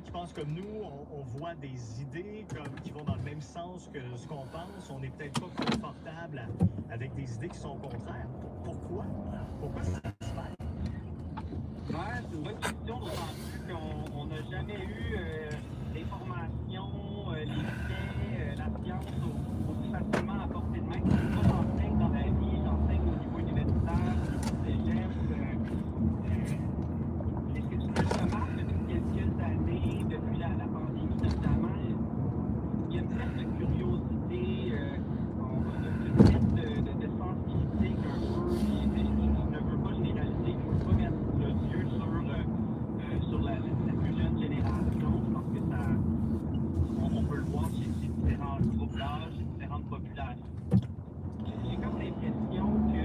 qui pensent comme nous, on voit des idées qui vont dans le même sens que ce qu'on pense. On n'est peut-être pas confortable avec des idées qui sont contraires. Pourquoi? Pourquoi ça se fait? Ouais, c'est une bonne question, d'autant plus qu'on n'a jamais eu l'information, les faits, la science aussi facilement à portée de main. Moi, j'enseigne dans la vie, j'enseigne au niveau universitaire, au niveau cégep. Ce que je remarque depuis quelques années, depuis la pandémie notamment, il y a une certaine de curiosité, une perte de sens critique un peu. Je ne veux pas généraliser, je ne veux pas mettre le yeux sur la plus jeune génération. Je pense que ça, on peut le voir chez différents groupes d'âge, chez différentes populations. J'ai comme l'impression que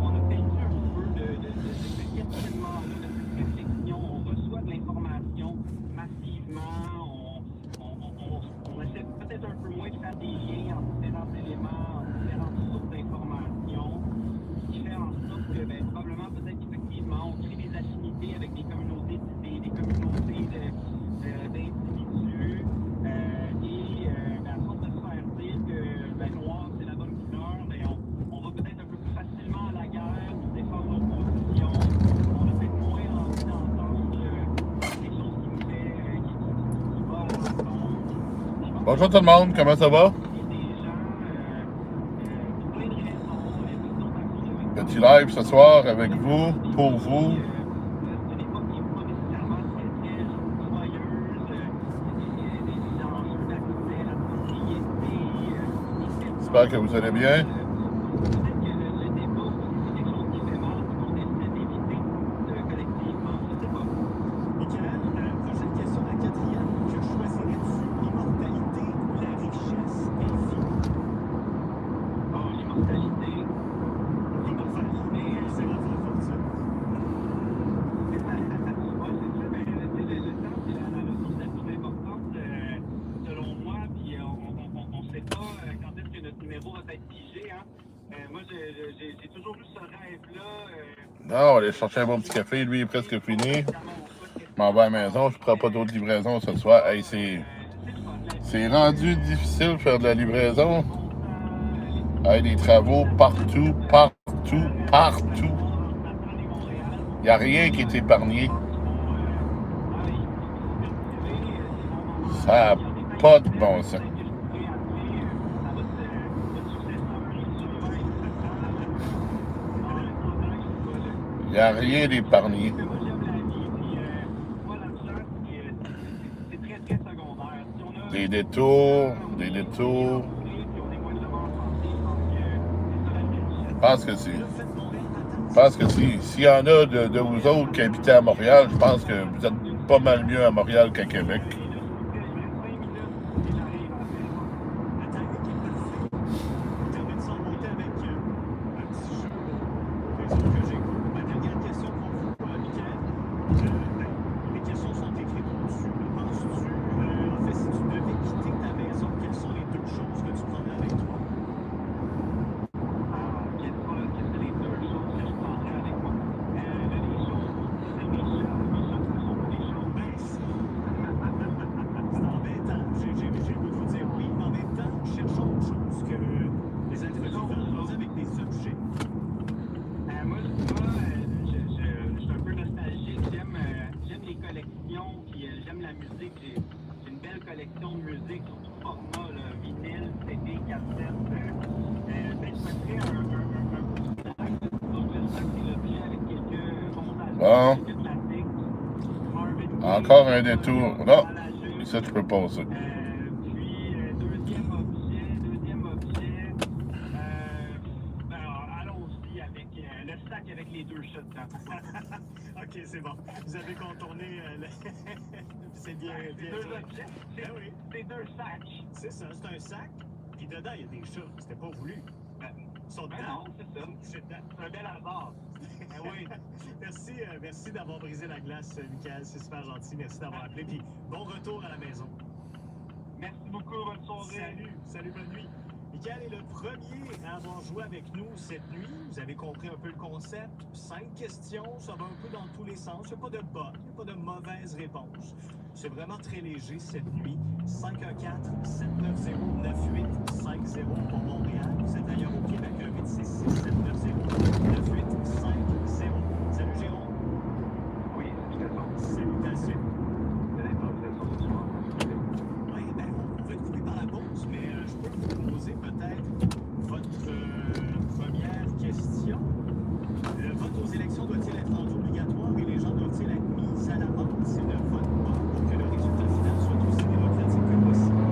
on a perdu un peu de ce questionnement-là, de cette réflexion. On reçoit de l'information massivement. On essaie peut-être un peu moins de faire des liens entre différents éléments, entre différentes sources d'informations, ce qui fait en sorte que probablement, peut-être qu'effectivement, on crée des affinités avec des communautés d'idées, des communautés d'individus, et à force de se faire dire que noir c'est la bonne couleur, on va peut-être un peu plus facilement à la guerre pour défendre nos positions. On a peut-être moins envie d'entendre quelque chose qui nous fait qui va à l'encontre. Bonjour tout le monde, comment ça va? Petit live ce soir avec vous, pour vous. J'espère que vous allez bien. J'ai toujours eu ce rêve-là. Non, on va aller chercher un bon petit café, lui est presque fini. Je m'en vais à la maison, je ne prends pas d'autres livraisons ce soir. Hey, c'est rendu difficile de faire de la livraison. Hey, des travaux partout, partout, partout. Il n'y a rien qui est épargné. Ça n'a pas de bon sens. Il n'y a rien d'épargné. Des détours. Je pense que s'il y en a de vous autres qui habitez à Montréal, je pense que vous êtes pas mal mieux à Montréal qu'à Québec. J'aime la musique, j'ai une belle collection de musique sur tout format, là, vinyle, CD, cassette. Je mettrais un l'objet avec quelques montages, quelques classiques. Encore un détour. Non, ça tu peux passer. Puis, deuxième objet, allons-y avec le sac avec les deux chats dedans. Ok, c'est bon. Vous avez contourné c'est bien. C'est deux objets. C'est deux sacs. C'est ça, c'est un sac. Puis dedans, il y a des chats. C'était pas voulu. Ils sont dedans. Non, c'est ça. C'est un bel hasard. Oui. Merci d'avoir brisé la glace, Michael. C'est super gentil. Merci d'avoir appelé. Puis bon retour à la maison. Merci beaucoup. Bonne soirée. Salut, bonne nuit. Michael est le premier à avoir joué avec nous cette nuit. Vous avez compris un peu le concept. 5 questions, ça va un peu dans tous les sens. Il n'y a pas de bonne, il n'y a pas de mauvaise réponse. C'est vraiment très léger cette nuit. 514-790-9850 pour Montréal. Vous êtes ailleurs au Québec, 1-866-790-9850. Salut Jérôme. Oui, salutations. Salutations. De l'improvisation ce soir. Oui, ben, on va être coupé par la pause, mais je peux vous poser peut-être votre première question. Le vote aux élections doit-il être rendu obligatoire et les gens doivent-ils être mis à l'amende si le vote pas pour que le résultat final soit aussi démocratique que possible?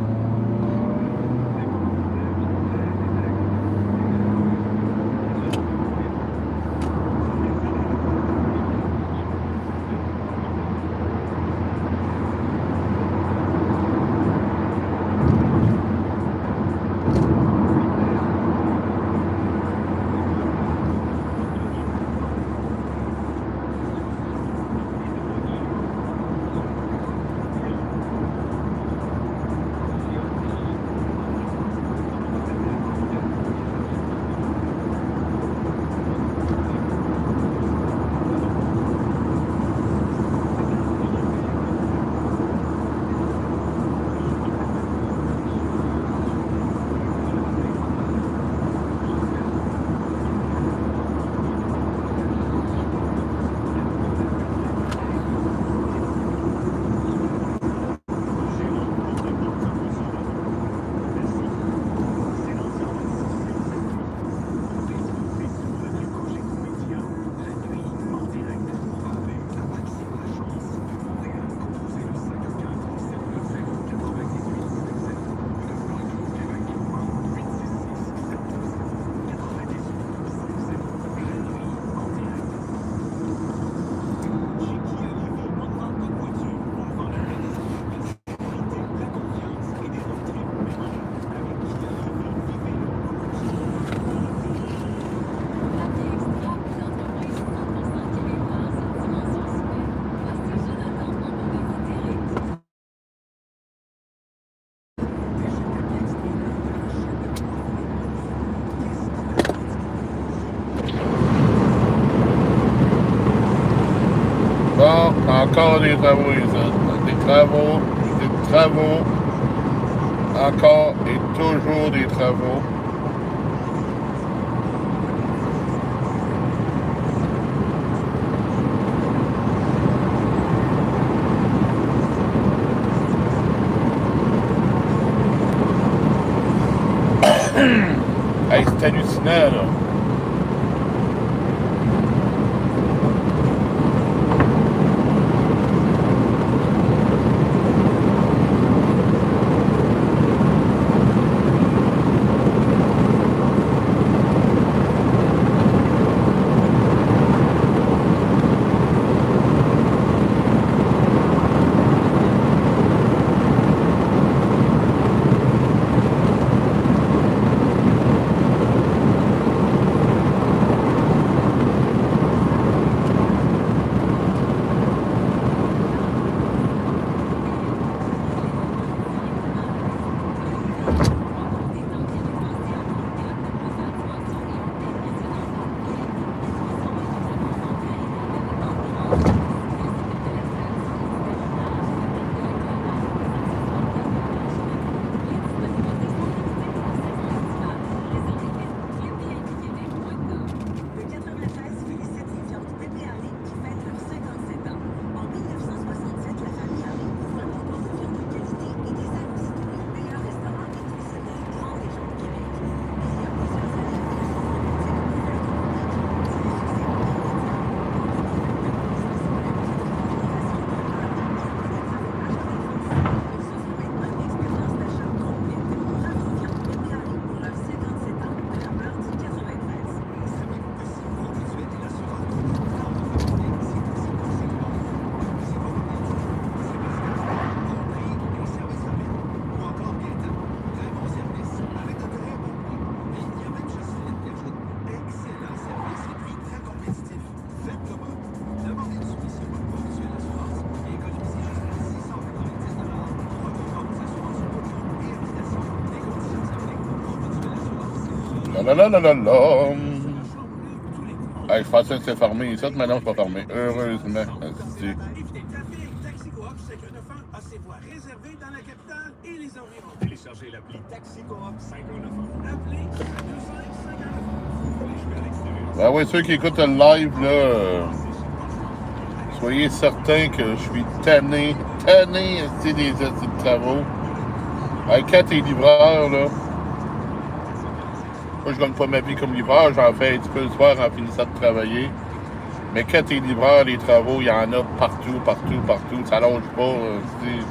Bon, encore des travaux ici. Des travaux, encore et toujours des travaux. Hey, c'est hallucinant, là. là là là là là. Hey, je pensais que c'était fermé ici, mais non, c'est pas fermé. Heureusement. Asti. Taxi Coop 591 a ses voies réservées dans la capitale et les environs. Téléchargez l'appli Taxi Coop 591. Appelez 22591. Ben oui, ceux qui écoutent le live, là, soyez certains que je suis tanné esti, des esti de travaux. Hey, quand t'es livreur, là, moi je gagne pas ma vie comme livreur, j'en fais un petit peu le soir en finissant de travailler. Mais quand t'es livreur, les travaux, il y en a partout, ça longe pas. Esti.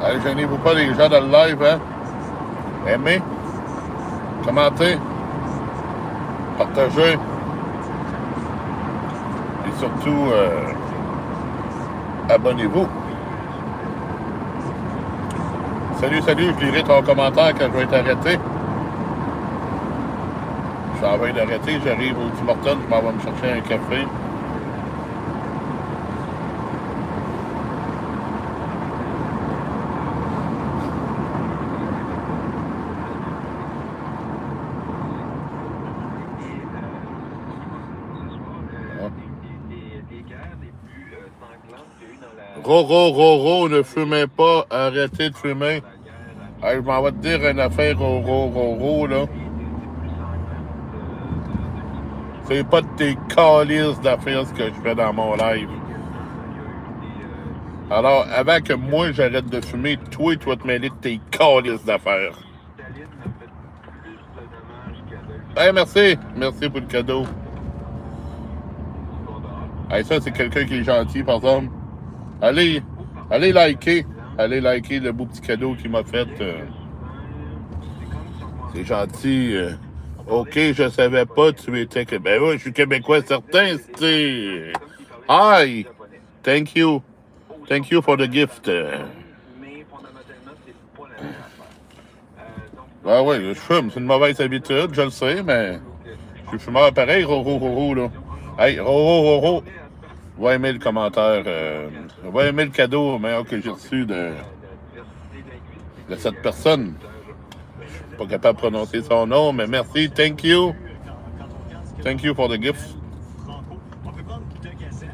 Allez, gênez-vous pas les gens dans le live, hein? Aimez, commentez, partagez. Et surtout, abonnez-vous. Salut, je lirai ton commentaire quand je vais être arrêté. Je suis en train d'arrêter, j'arrive au Tim Hortons, je m'en vais me chercher un café. Roro, ne fumez pas, arrêtez de fumer. Hey, je m'en vais te dire une affaire, Roro, là. C'est pas de tes calices d'affaires ce que je fais dans mon live. Alors, avant que moi j'arrête de fumer, toi, tu vas te mêler de tes calices d'affaires. Hey, merci pour le cadeau. Hey, ça, c'est quelqu'un qui est gentil, par exemple. Allez liker le beau petit cadeau qu'il m'a fait. C'est gentil. OK, je savais pas, tu étais québécois. Ben oui, je suis québécois certain, c'est. Hi! Thank you for the gift. Ben oui, je fume, c'est une mauvaise habitude, je le sais, mais je suis fumeur pareil, Roro, là. Hey, Roro. Va aimer le commentaire, va aimer le cadeau meilleur que j'ai reçu de cette personne. Je suis pas capable de prononcer son nom, mais merci, thank you for the gift. On peut prendre deux cassettes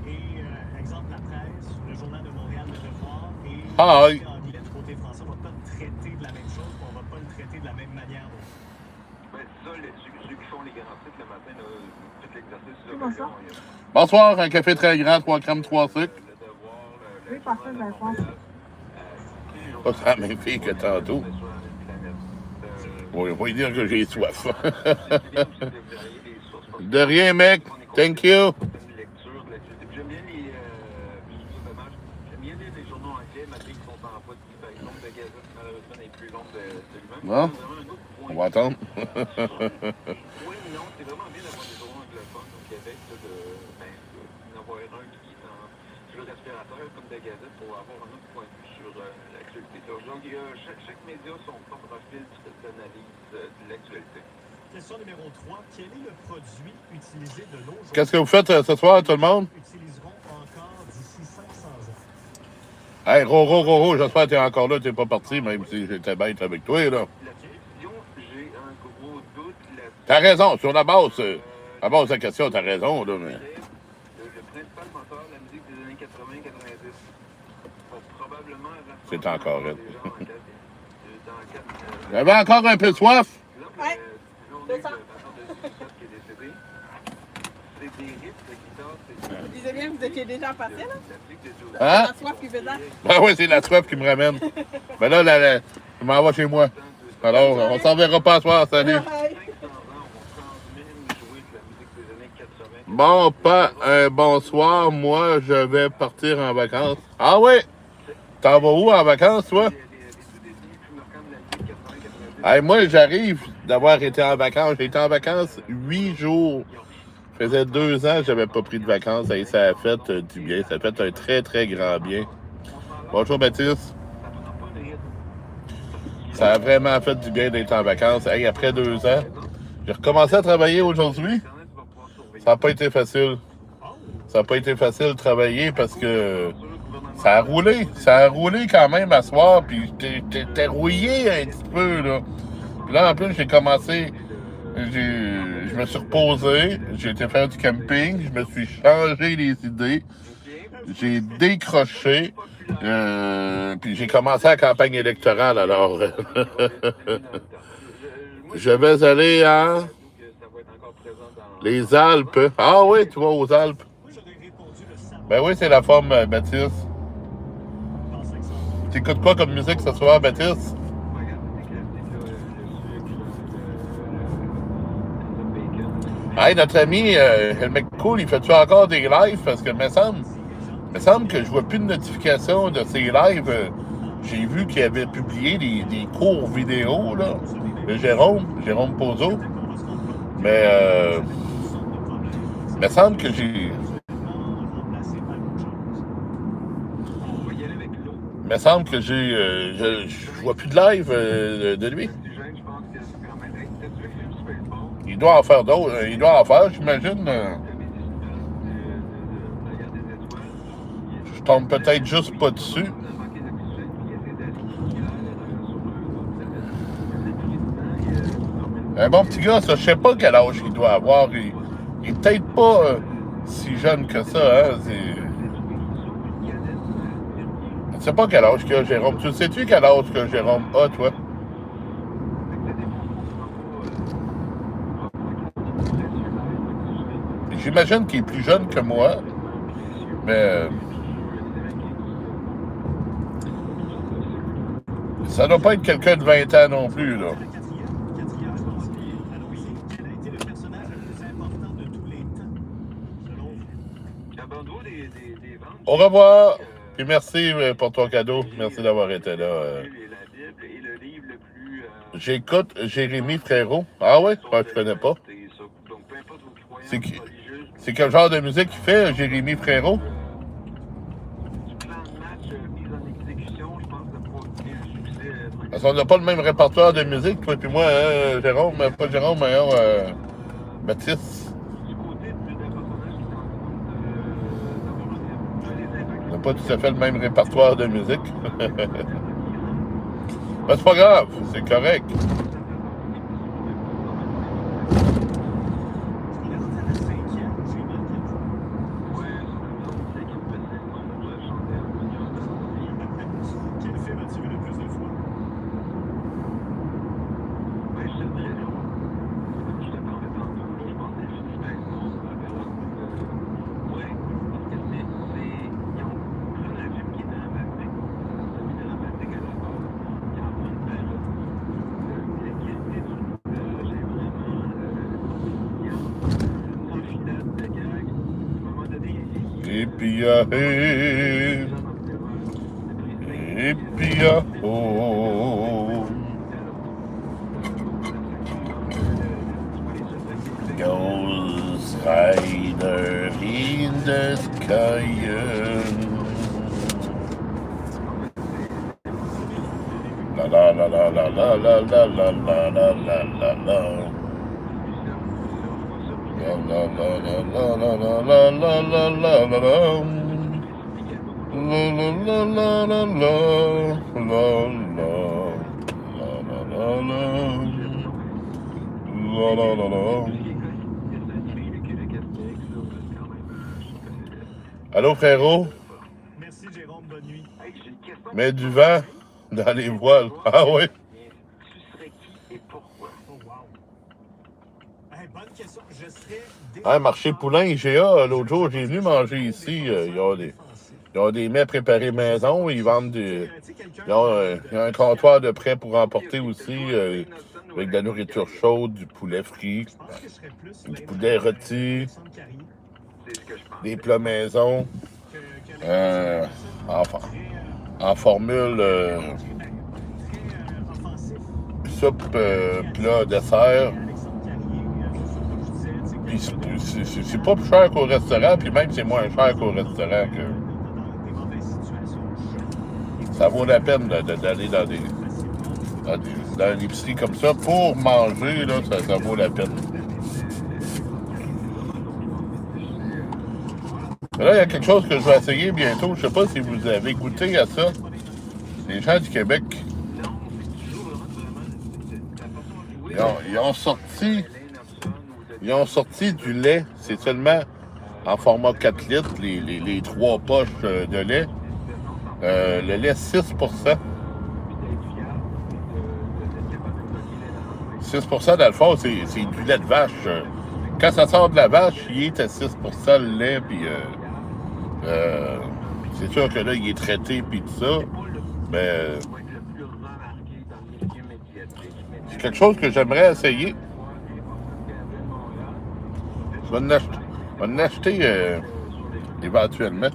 et, exemple, la presse, le Journal de Montréal, le Devoir et Hi! en lettres côté français, on va pas traiter de la même chose, on va pas le traiter de la même manière. Ben, ça, ceux qui font les grands titres le matin, là, tout l'exercice, Oui, bonsoir. Bonsoir, un café très grand, 3 crèmes, 3 sucres. Oui, parfait, ben, je pense. Pas c'est la même fille que tantôt. Oui, on va lui dire que j'ai soif. De rien, mec. Thank you. J'aime bien les journaux anglais, malgré qu'ils sont en pas de nombre de gazettes, malheureusement, les plus longues de lui-même. Bon, on va attendre. Oui, non, c'est vraiment bien d'avoir des journaux anglophones au Québec, d'avoir un qui est sur le respirateur comme des gazettes pour avoir un autre point de vue sur l'actualité. Donc, chaque média a son propre filtre d'analyse de l'actualité. Question numéro 3. Quel est le produit utilisé de l'eau? Qu'est-ce que vous faites ce soir, tout le monde? Utiliseront encore d'ici 500 ans. Hey, Roro, j'espère que t'es encore là, t'es pas parti, même si j'étais bête avec toi, là. La question, j'ai un gros doute là-dessus. T'as raison, sur la base de la question, t'as raison, là, mais... Le principal moteur de la musique des années 80-90 va probablement... C'est encore elle. Dans J'avais encore un peu soif. Ouais, c'est ça. C'est des riffs de guitare, Je disais bien que vous étiez déjà passé, là. Hein? La soif qui faisait. Ben oui, c'est la soif qui me ramène. Ben là, je m'en vais chez moi. Alors, on s'en verra pas ce soir, salut. Ouais. 500 ans, on transmet une jouer de la musique des années 80 Bon, pas un bonsoir. Moi, je vais partir en vacances. Ah ouais? T'en vas où en vacances, toi? Hey, moi, j'arrive d'avoir été en vacances. J'ai été en vacances 8 jours. Ça faisait 2 ans que j'avais pas pris de vacances. Et ça a fait du bien. Ça a fait un très, très grand bien. Bonjour, Baptiste. Ça a vraiment fait du bien d'être en vacances. Hey, après 2 ans, j'ai recommencé à travailler aujourd'hui. Ça n'a pas été facile. Ça n'a pas été facile de travailler parce que ça a roulé. Ça a roulé quand même à soir. Puis j'étais rouillé un petit peu, là. Puis là, en plus, j'ai commencé. Je me suis reposé. J'ai été faire du camping. Je me suis changé les idées. J'ai décroché. Puis j'ai commencé la campagne électorale. Alors, je vais aller à les Alpes. Ah oui, tu vas aux Alpes. Ben oui, c'est la forme, Baptiste. T'écoutes quoi comme musique ce soir, Baptiste? Hey, notre ami, le mec cool, il fait-tu encore des lives? Parce que il me semble que je vois plus de notifications de ses lives. J'ai vu qu'il avait publié des courts vidéos, là, de Jérôme Pozo. Mais il me semble que j'ai... Il me semble que je vois plus de live de lui. Il doit en faire d'autres. Il doit en faire, j'imagine. Je tombe peut-être juste pas dessus. Un bon petit gars, ça, je sais pas quel âge il doit avoir. Il est peut-être pas si jeune que ça, hein. Je sais pas quel âge qu'il a, Jérôme. Tu sais-tu quel âge que Jérôme a, toi? J'imagine qu'il est plus jeune que moi, mais ça doit pas être quelqu'un de 20 ans non plus, là. Au revoir, puis merci pour ton cadeau. Merci d'avoir été là. J'écoute Jérémy Frérot. Ah ouais? Ouais, je connais pas. C'est quel genre de musique qu'il fait, Jérémy Frérot? Parce qu'on n'a pas le même répertoire de musique, toi et moi, hein, Jérôme, pas Jérôme, mais Baptiste. On n'a pas tout à fait le même répertoire de musique. Ben, c'est pas grave, c'est correct. Et puis, oh, Ghost Rider in the sky. La la la la la la la la la la la la la. La la la la la la la la la la la la. La la la la la la la la la la. Allô, frérot? Merci, Jérôme. Bonne nuit. Mets du vent dans les voiles. Ah oui? Bonne question. Je serais Ah, marché Poulain, IGA, l'autre jour, j'ai venu manger ici. Ils ont des mets préparés maison. Ils vendent ils ont un comptoir de prêt pour emporter aussi, avec de la nourriture chaude, du poulet frit, du poulet rôti. des plats maison en formule soupe, plat, dessert. Puis c'est pas plus cher qu'au restaurant, puis même c'est moins cher qu'au restaurant. Ça vaut la peine d'aller dans l'épicerie comme ça pour manger, là, ça vaut la peine. Là, il y a quelque chose que je vais essayer bientôt. Je sais pas si vous avez goûté à ça. Les gens du Québec, ils ont sorti du lait. C'est seulement en format 4 litres, les 3 poches de lait. Le lait 6%. 6% dans le fond, c'est du lait de vache. Quand ça sort de la vache, il est à 6% le lait, puis c'est sûr que là, il est traité, puis tout ça. Mais c'est quelque chose que j'aimerais essayer. Je vais en acheter éventuellement.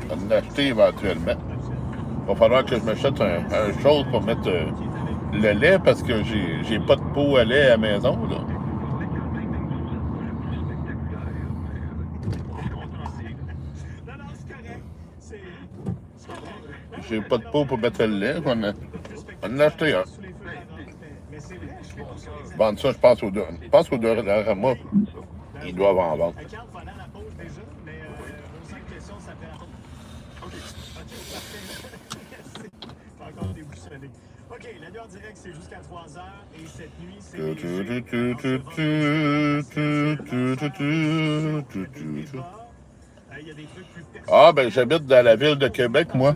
Je vais en acheter éventuellement. Il va falloir que je m'achète un chose pour mettre le lait parce que j'ai pas de pot à lait à la maison, là. J'ai pas de pot pour mettre le lait. Je vais en acheter un. Vendre ça, je pense aux deux. Je pense qu'au Dollarama, ils doivent en vendre. OK, la nuit en direct, c'est jusqu'à 3h et cette nuit, c'est... Ah, ben j'habite dans la ville de Québec, moi.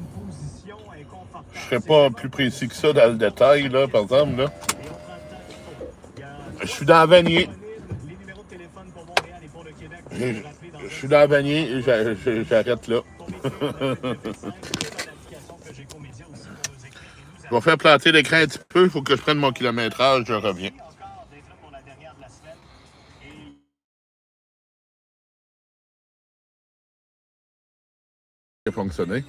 Je serais pas plus précis que ça dans le détail, là, par exemple, là. Je suis dans Vanier. Je suis dans Vanier et j'arrête là. Je vais faire planter l'écran un petit peu. Il faut que je prenne mon kilométrage. Je reviens. Ça a fonctionné.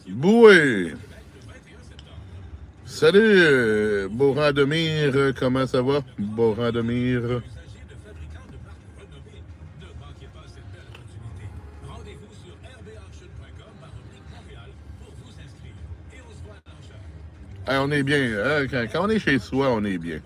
Boué! Salut, Beaurand-Demire, comment ça va? Beaurand-Demire. Hey, on est bien, hein? Quand on est chez soi, on est bien.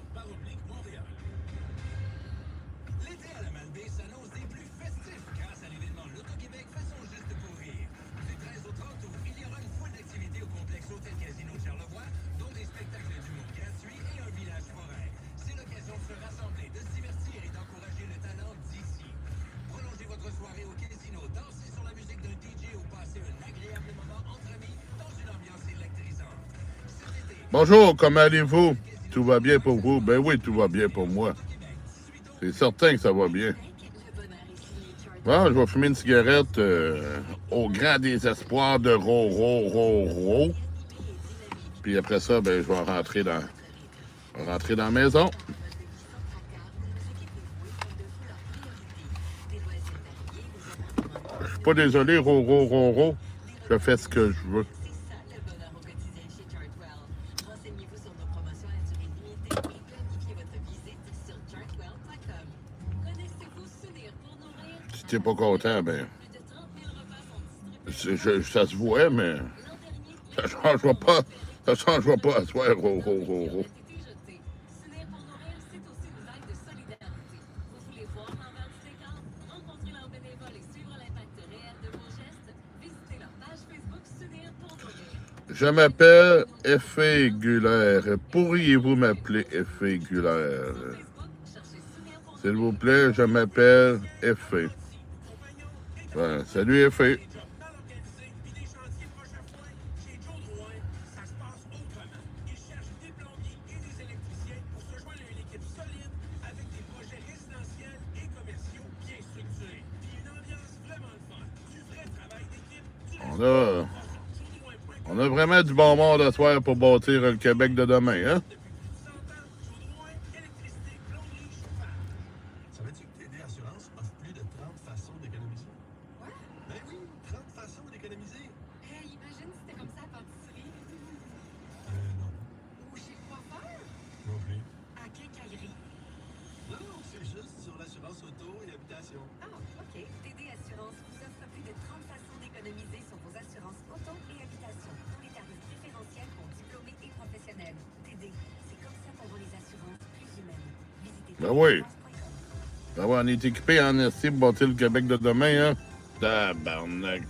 Bonjour, comment allez-vous? Tout va bien pour vous? Ben oui, tout va bien pour moi. C'est certain que ça va bien. Bon, je vais fumer une cigarette au grand désespoir de Ro. Puis après ça, ben, je vais rentrer dans la maison. Je suis pas désolé, Ro. Je fais ce que je veux. Si t'es pas content, ben... ça se voit, mais... Ça changera pas à soir, Ro. Je m'appelle Effet Gulaire. Pourriez-vous m'appeler Effet Gulaire? S'il vous plaît, je m'appelle Effet. Ouais, salut Effet. On a vraiment du bon monde à soir pour bâtir le Québec de demain, hein? Savais-tu que TD Assurance offre plus de 30 façons d'économiser? Quoi? Ben oui, 30 façons d'économiser. Hey, imagine si c'était comme ça à pâtisserie. Non, Ou chez le coiffeur. non plus. À quincaillerie. Non, c'est juste sur l'assurance auto et habitation. Ah, OK. TD Assurance vous offre plus de 30 façons d'économiser sur vos assurances auto et habitation. Tous les tarifs préférentiels pour diplômés et professionnels. TD, c'est comme ça qu'on rend les assurances plus humaines. Visitez Ben oui. tdassurance.com. Ben ouais, on est équipé en esti pour bâtir le Québec de demain, hein? Tabarnak.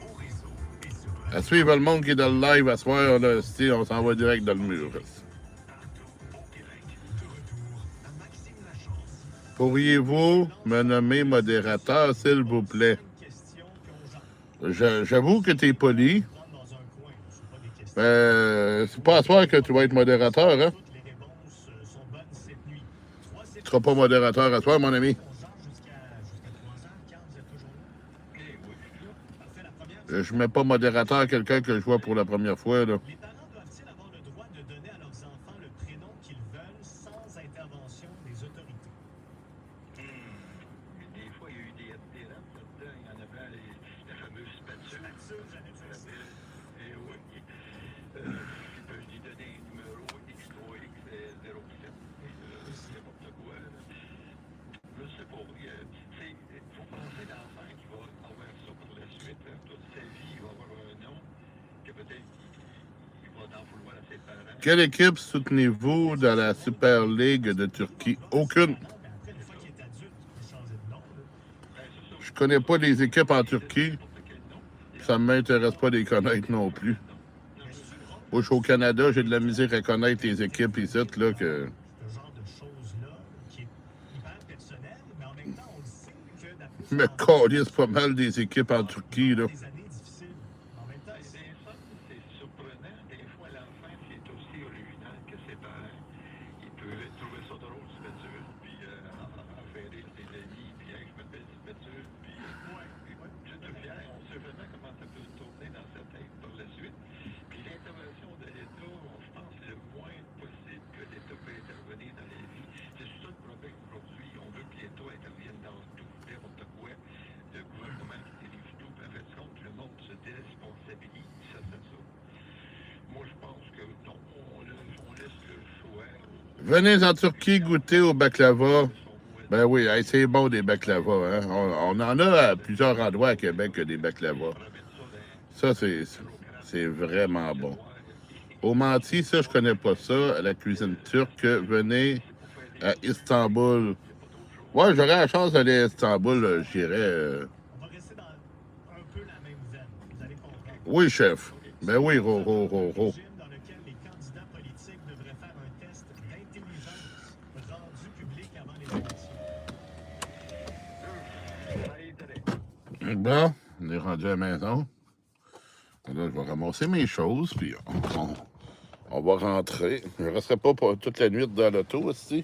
Au réseau et sur À suivre le monde qui est dans le live à soir, là, esti, on s'en va direct dans le mur. partout au Québec. De retour à Maxime Lachance. Pourriez-vous me nommer modérateur, s'il vous plaît? Une question qu'on jase. J'avoue que t'es poli. Prendre dans un coin, c'est pas des questions. C'est pas à soir que tu vas être modérateur, hein? Toutes les réponses sont bonnes cette nuit. 3 Tu seras pas modérateur à soir, mon ami. On jase jusqu'à 3 heures. Carl, vous êtes toujours là? Eh oui, je suis là. Parfait, la première. Je mets pas modérateur à quelqu'un que je vois pour la première fois, là. Les parents doivent-ils avoir le droit de donner à leurs enfants le prénom qu'ils veulent sans intervention des autorités? Des fois, il y a eu des erreurs là-dedans. Il y en avait la fameuse spatule. Et oui. Puis peut lui donner un numéro X3X 07. C'est n'importe quoi. Là. Je sais pas. Il faut penser l'enfant qui va avoir ça pour la suite. Hein. Toute sa vie, il va avoir un nom que peut-être il va en vouloir à ses parents. Quelle équipe soutenez-vous dans la Super League de Turquie? Aucune. Non, mais après, une fois qu'il est adulte, il peut changer de nom. Là. Ben, c'est ça. Je connais pas les équipes en Turquie. N'importe quel nom. Ça ne m'intéresse pas de les connaître non plus. Mais c'est drôle, Moi, je suis au Canada, j'ai de la misère à connaître les équipes ici, là, que... ce genre de choses-là qui est hyper personnel, mais en même temps, on le sait que d'après Je me calisse pas mal des équipes en Turquie, là. des années difficiles. En même temps, Ben, des fois, c'est surprenant. Des fois, l'enfant, c'est aussi original que ses parents. Il peut trouver ça drôle, Spatule, puis en faire rire des amis, puis hey, je m'appelle Spatule, puis je te fier. On sait jamais comment ça peut se tourner dans sa tête par la suite. Puis l'intervention de l'État, je pense le moins possible que l'État peut intervenir dans la vie. C'est ça le problème aujourd'hui. On veut que l'État intervienne dans tout, n'importe quoi. Le gouvernement qui dirige tout, puis en fait, compte, le monde se déresponsabilise, ça fait ça. Moi, je pense que non, on laisse le choix Venez en Turquie goûter au baklava. Ben oui, hey, c'est bon des baklavas, hein. On en a à plusieurs endroits à Québec des baklavas. Ça, c'est vraiment bon. Au menti, ça, je connais pas ça. La cuisine turque, venez à Istanbul. Ouais, j'aurais la chance d'aller à Istanbul, j'irais. on va rester dans un peu la même veine. Vous allez comprendre. Oui, chef. Ben oui, ro. Régime dans lequel les candidats politiques devraient faire un test d'intelligence rendu public avant les élections. Bon, on est rendu à la maison. Là, je vais ramasser mes choses, puis on va rentrer. Je ne resterai pas pour toute la nuit dans l'auto aussi.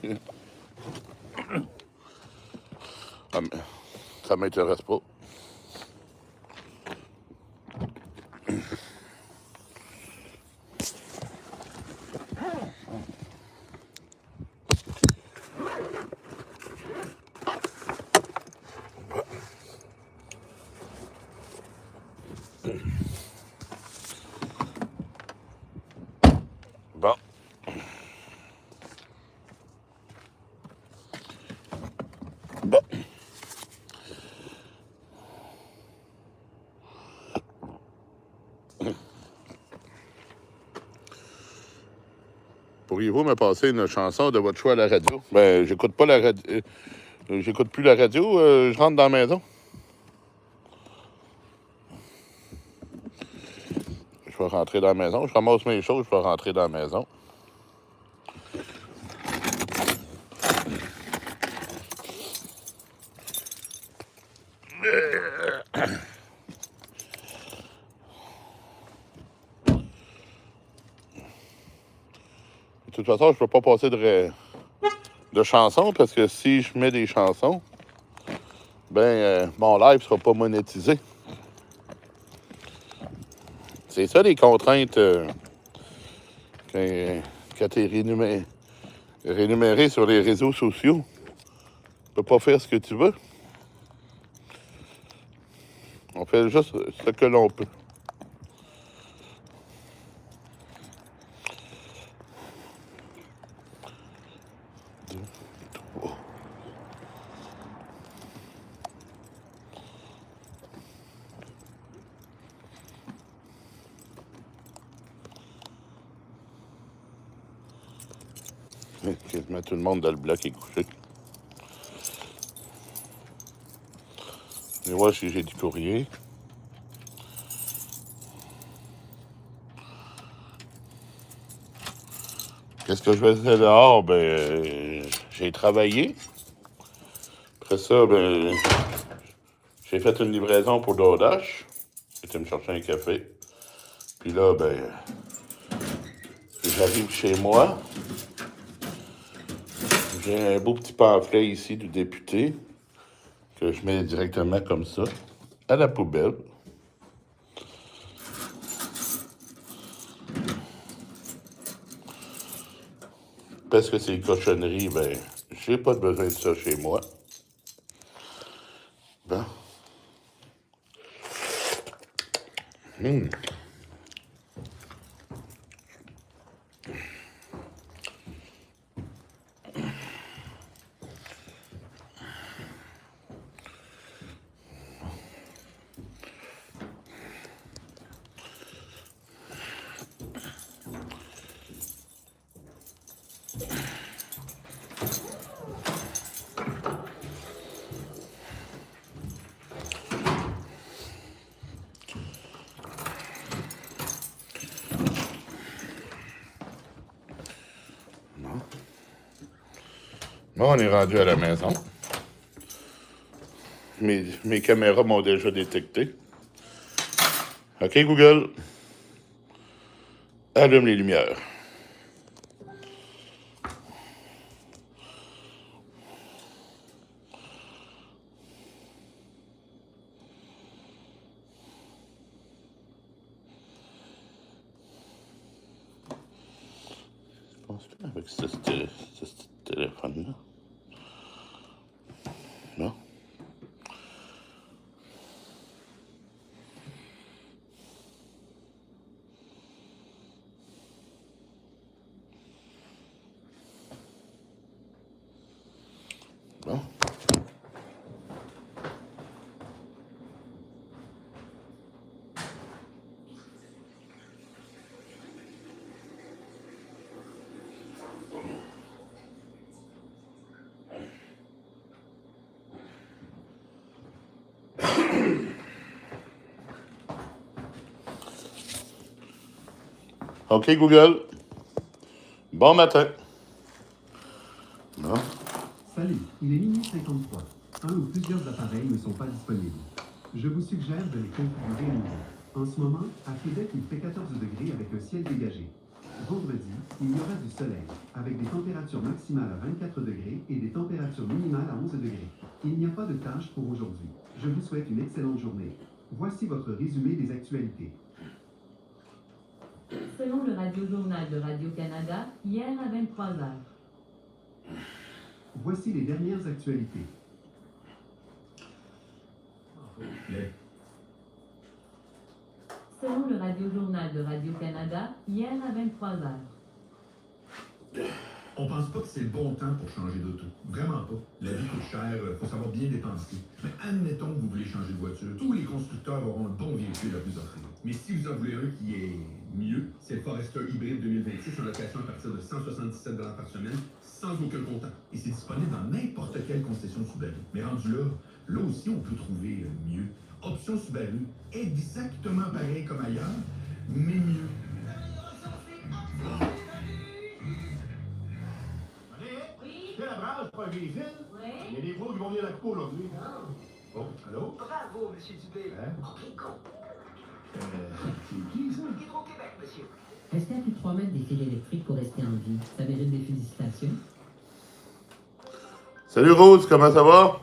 Ça m'intéresse pas. Bon. Bon. Pourriez-vous me passer une chanson de votre choix à la radio? Ben, j'écoute pas la radio. J'écoute plus la radio. Je rentre dans la maison. Je vais rentrer dans la maison. Je ramasse mes choses, je vais rentrer dans la maison. De toute façon, je ne peux pas passer de chansons parce que si je mets des chansons, ben mon live ne sera pas monétisé. C'est ça les contraintes quand tu es rémunéré sur les réseaux sociaux. Tu peux pas faire ce que tu veux. On fait juste ce que l'on peut. Quasiment tout le monde dans le bloc est couché. Je vais voir si j'ai du courrier. Qu'est-ce que je faisais dehors? Ben, j'ai travaillé. Après ça, ben, j'ai fait une livraison pour DoorDash. J'étais me chercher un café. Puis là, ben, j'arrive chez moi. J'ai un beau petit pamphlet ici du député que je mets directement comme ça à la poubelle. Parce que c'est cochonneries, ben, j'ai pas besoin de ça chez moi. Bon. Bon, on est rendu à la maison. Mes caméras m'ont déjà détecté. OK, Google. Allume les lumières. Je pense que avec ce téléphone-là. Non? Bon. OK, Google. Bon matin. Non? Salut, il est minuit 53. Un ou plusieurs appareils ne sont pas disponibles. Je vous suggère de les configurer à nouveau. En ce moment, à Québec, il fait 14 degrés avec un ciel dégagé. Vendredi, il y aura du soleil, avec des températures maximales à 24 degrés et des températures minimales à 11 degrés. Il n'y a pas de tâche pour aujourd'hui. Je vous souhaite une excellente journée. Voici votre résumé des actualités. Selon le radio-journal de Radio-Canada, hier à 23h. Voici les dernières actualités. Selon le radio-journal de Radio-Canada, hier à 23h. On pense pas que c'est le bon temps pour changer d'auto. Vraiment pas. La vie coûte cher, faut savoir bien dépenser. Mais admettons que vous voulez changer de voiture. Tous les constructeurs auront le bon véhicule à vous offrir. Mais si vous en voulez un qui est mieux, c'est le Forester Hybrid 2026 en location à partir de 177 $ par semaine, sans aucun comptant. Et c'est disponible dans n'importe quelle concession Subaru. Mais rendu là aussi on peut trouver mieux. Option Subaru, exactement pareil comme ailleurs, mais mieux. Oui. C'est la branche, pas Gréville. Oui. Il y a des pros qui vont venir la couper aujourd'hui. Oh, allô? Bravo, monsieur Dubé. Hein? Enrico. C'est qui ça? Hydro-Québec, monsieur. Rester à plus de 3 mètres des fils électriques pour rester en vie, ça mérite des félicitations. Salut Rose, comment ça va?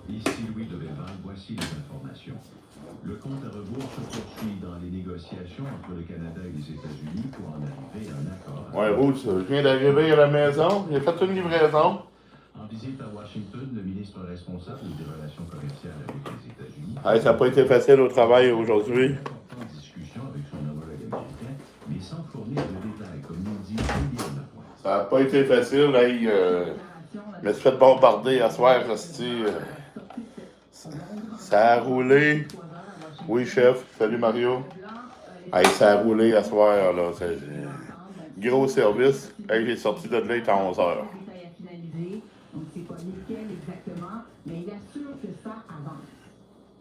Ici Louis de Belval, voici les informations. Le compte à rebours se poursuit dans les négociations entre le Canada et les États-Unis pour en arriver à un accord. Ouais, Rose, je viens d'arriver à la maison. J'ai fait une livraison. En visite à Washington, le ministre responsable des relations commerciales avec les États-Unis Hey, ça n'a pas été facile au travail aujourd'hui. importante discussion avec son homologue américain, mais sans fournir de détails, comme nous dit Julien Lapointe. Ça n'a pas été facile. Hey, je me suis fait bombarder à soir, hostie. Ça a roulé. Oui, chef. Salut Mario. Hey, ça a roulé à soir, là. C'est gros service. Hey, j'ai sorti de là, il était à 11h. À finaliser, donc c'est pas nickel exactement, mais il assure que ça avance.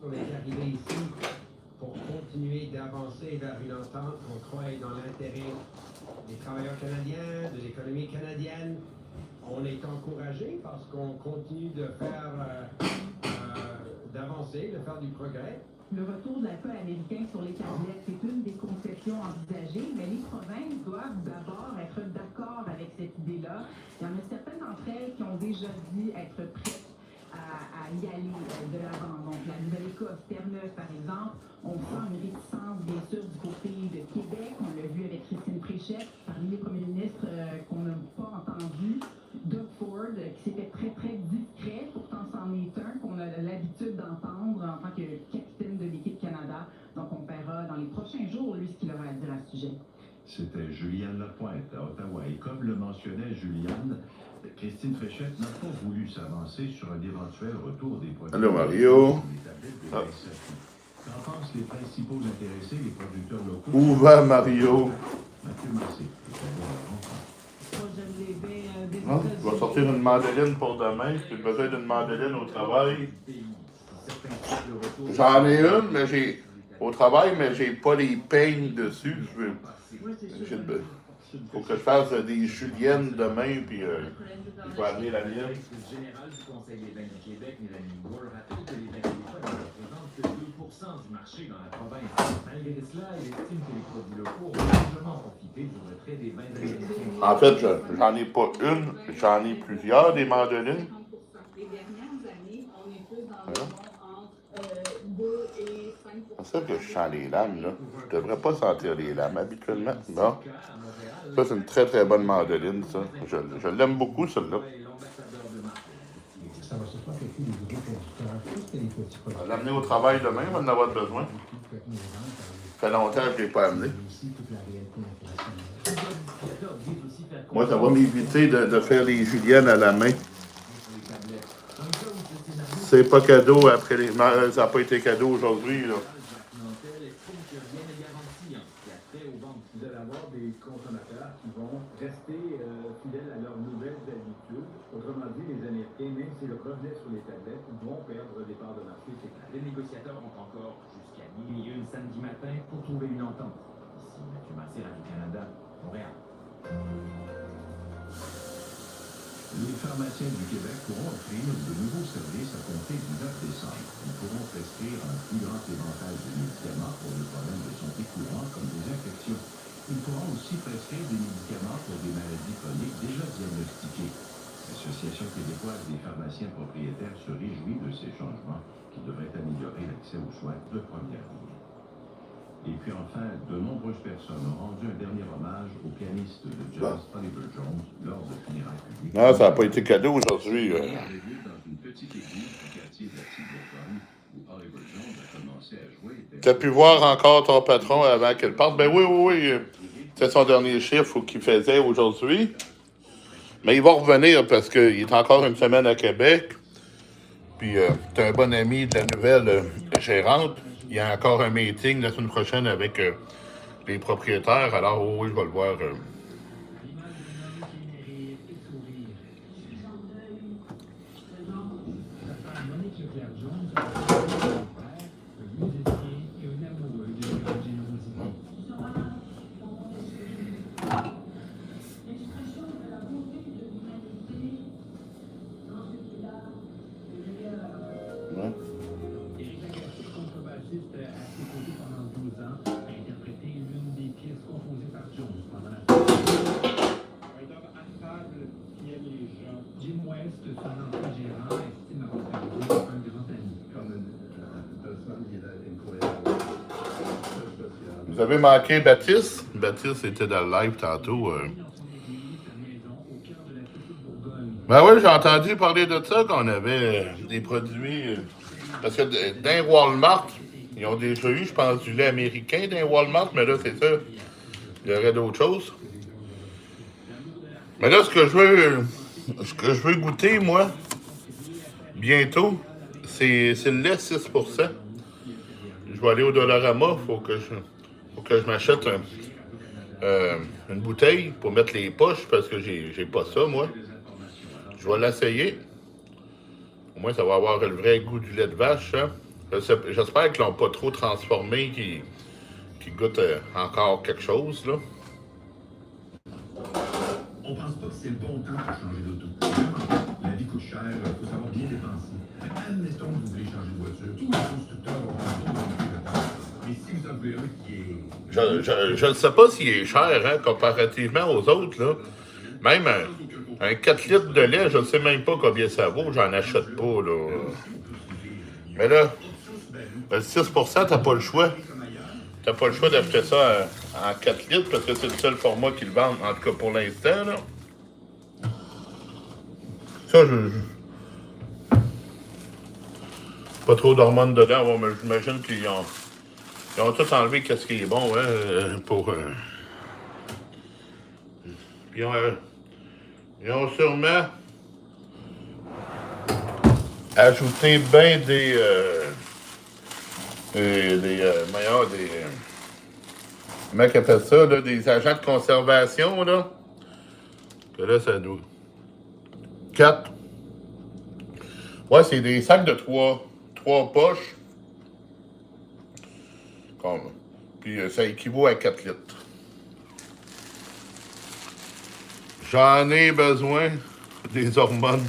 On est arrivé ici pour continuer d'avancer vers une entente qu'on croit est dans l'intérêt des travailleurs canadiens, de l'économie canadienne. On est encouragé parce qu'on continue de faire, d'avancer, de faire du progrès. Le retour de l'alcool américain sur les tablettes, c'est une des concessions envisagées, mais les provinces doivent d'abord être d'accord avec cette idée-là. Il y en a certaines d'entre elles qui ont déjà dit être prêtes à y aller de l'avant. Donc, la Nouvelle-Écosse, Terre-Neuve, par exemple, on sent une réticence, bien sûr, du côté de Québec. On l'a vu avec Christine Fréchette, parmi les premiers ministres qu'on n'a pas entendu. Doug Ford, qui s'était très, très discret, pourtant c'en est un qu'on a l'habitude d'entendre en tant que capitaine de l'équipe Canada. Donc, on verra dans les prochains jours, lui, ce qu'il aura à dire à ce sujet. C'était Juliane Lapointe à Ottawa. Et comme le mentionnait Juliane, Christine Fréchette n'a pas voulu s'avancer sur un éventuel retour des produits. Allô, Mario. Qu'en pensent les principaux intéressés, les producteurs locaux? Où va Mario? Mathieu Massé, Ah, je vais sortir une mandoline pour demain. J'ai besoin d'une mandoline au travail. J'en ai une, mais j'ai au travail, mais j'ai pas les peignes dessus. Faut que je fasse des juliennes demain, puis je vais amener la mienne. Le général du Conseil des vins du Québec, Mélanie Moore, rappelle que les vins québécois ne représentent que 2% du marché dans la province. Malgré cela, elle estime que les produits locaux ont largement profité du retrait des vins américains. En fait, j'en ai pas une, j'en ai plusieurs, des mandolines. Les dernières années, on est plus dans le entre 2 et 5%. C'est ça que je sens les lames, là. Je devrais pas sentir les lames habituellement. Bon. Ça, c'est une très très bonne mandoline, ça. Je l'aime beaucoup, celle-là. Ça va se faire avec les gros producteurs, tous les petits On va producteurs. l'amener au travail demain, on va en avoir besoin. Ça fait longtemps que je ne l'ai pas amené. Moi, ça va m'éviter de faire les juliennes à la main. C'est pas cadeau après les. Ça n'a pas été cadeau aujourd'hui, là. Vous allez avoir des consommateurs qui vont rester fidèles à leurs nouvelles habitudes. Autrement dit, les Américains, même s'ils revenaient sur les tablettes, vont perdre des parts de marché. Les négociateurs ont encore jusqu'à 12h01 samedi matin pour trouver une entente. Ici, Mathieu Massé, Radio-Canada, Montréal. Les pharmaciens du Québec pourront offrir de nouveaux services à compter du 9 décembre. Ils pourront prescrire un plus grand éventail de médicaments pour les problèmes de santé courants comme des infections. Ils pourront aussi prescrire des médicaments pour des maladies chroniques déjà diagnostiquées. L'Association québécoise des pharmaciens propriétaires se réjouit de ces changements qui devraient améliorer l'accès aux soins de première ligne. Et puis enfin, de nombreuses personnes ont rendu un dernier hommage au pianiste de jazz Oliver Jones lors de funérailles publiques. Non, ça n'a pas été cadeau aujourd'hui. Dans une petite église du quartier de la Petite-Bourgogne, où Oliver Jones a commencé à jouer. Tu as pu voir encore ton patron avant qu'elle parte? Ben oui. C'est son dernier chiffre qu'il faisait aujourd'hui. Mais il va revenir parce qu'il est encore une semaine à Québec. Puis c'est un bon ami de la nouvelle gérante. Il y a encore un meeting la semaine prochaine avec les propriétaires. Alors oui, je vais le voir. Éric Lacasse, contrebassiste à ses côtés pendant 12 ans, a interprété l'une des pièces composées par Jones pendant la un homme affable qui aime les gens. Jim West, son ancien gérant, estime avoir perdu un grand ami. Vous avez manqué Baptiste? Baptiste était dans le live tantôt. Ben oui, j'ai entendu parler de ça, qu'on avait des produits. Parce que dans Walmart, ils ont déjà eu, je pense, du lait américain dans Walmart, mais là, c'est ça. Il y aurait d'autres choses. Mais là, ce que je veux goûter, moi, bientôt, c'est le lait 6%. Je vais aller au Dollarama, faut que je m'achète une bouteille pour mettre les poches, parce que j'ai pas ça, moi. Je vais l'essayer. Au moins, ça va avoir le vrai goût du lait de vache. Hein? J'espère qu'ils l'ont pas trop transformé, qu'ils goûtent encore quelque chose, là. On pense pas que c'est le bon temps pour changer d'auto. Vraiment, la vie coûte cher, faut savoir bien dépenser. Admettons que vous voulez changer de voiture, tous les constructeurs ont un bon véhicule. Mais si vous en voulez un qui est... Je ne sais pas s'il est cher, hein, comparativement aux autres, là. Même un 4 litres de lait, je ne sais même pas combien ça vaut, j'en achète pas, là. Mais là, le 6%, t'as pas le choix. T'as pas le choix d'acheter ça en 4 litres, parce que c'est le seul format qu'ils vendent, en tout cas pour l'instant, là. Ça, pas trop d'hormones dedans, bon, mais j'imagine qu'ils ont tout enlevé qu'est-ce qui est bon, hein, pour... Ils ont sûrement ajouté bien des comment ils appellent ça, là, des agents de conservation, là. Que là, ça nous... 4. Ouais, c'est des sacs de 3 poches. Puis ça équivaut à 4 litres. J'en ai besoin des hormones.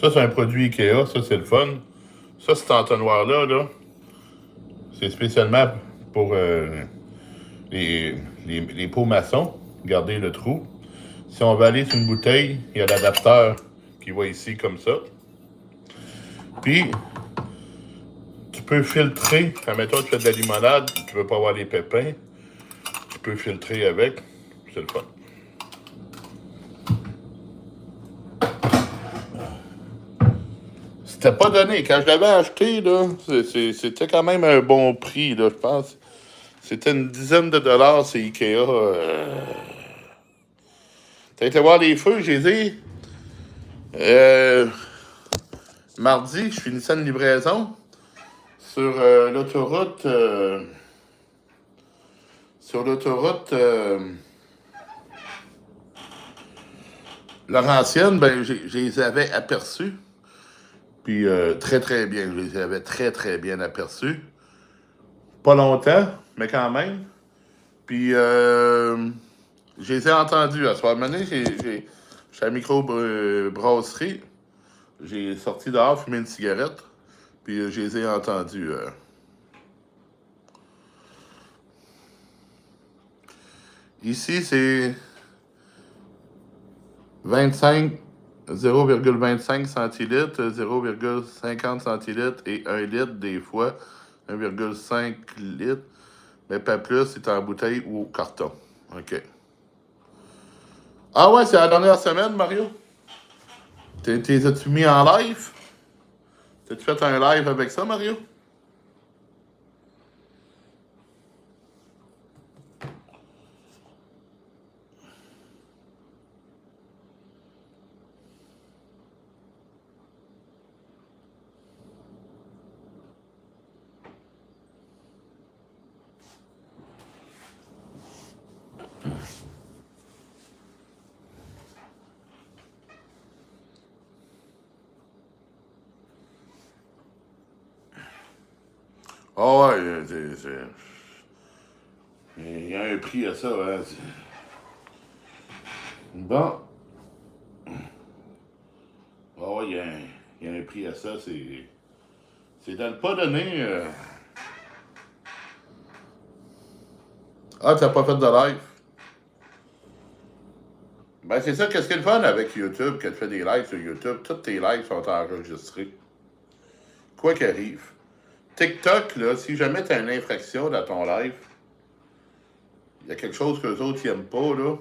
Ça, c'est un produit Ikea, ça, c'est le fun. Ça, cet entonnoir-là, là, c'est spécialement pour les pots maçons, garder le trou. Si on veut aller sur une bouteille, il y a l'adapteur qui va ici, comme ça. Puis, tu peux filtrer. Admettons, tu fais de la limonade, tu veux pas avoir les pépins. Tu peux filtrer avec. C'est le fun. C'était pas donné. Quand je l'avais acheté, là, c'était quand même un bon prix, là, je pense. C'était une dizaine de dollars, c'est Ikea. T'as été voir les feux, j'ai dit. Mardi, je finissais une livraison sur l'autoroute. Laurentienne, ben, je les avais aperçus. Puis très, très bien. Je les avais très, très bien aperçus. Pas longtemps, mais quand même. Puis je les ai entendus. À ce moment-là, j'étais à la micro-brasserie. J'ai sorti dehors, fumé une cigarette. Puis je les ai entendus. Ici, c'est 0,25 centilitres, 0,50 centilitres et 1 litre des fois, 1,5 litres, mais pas plus, c'est en bouteille ou au carton. OK. Ah ouais, c'est la dernière semaine, Mario? T'es as-tu mis en live? T'as-tu fait un live avec ça, Mario? Ah ouais, il y a un prix à ça, hein. Bon. Ah ouais, il y a un prix à ça, c'est dans le pas donné. Ah, t'as pas fait de live? Ben, c'est ça, qu'est-ce qui est le fun avec YouTube, quand tu fais des lives sur YouTube, tous tes lives sont enregistrés. Quoi qu'il arrive. TikTok, là, si jamais t'as une infraction dans ton live, il y a quelque chose qu'eux autres n'aiment pas, là.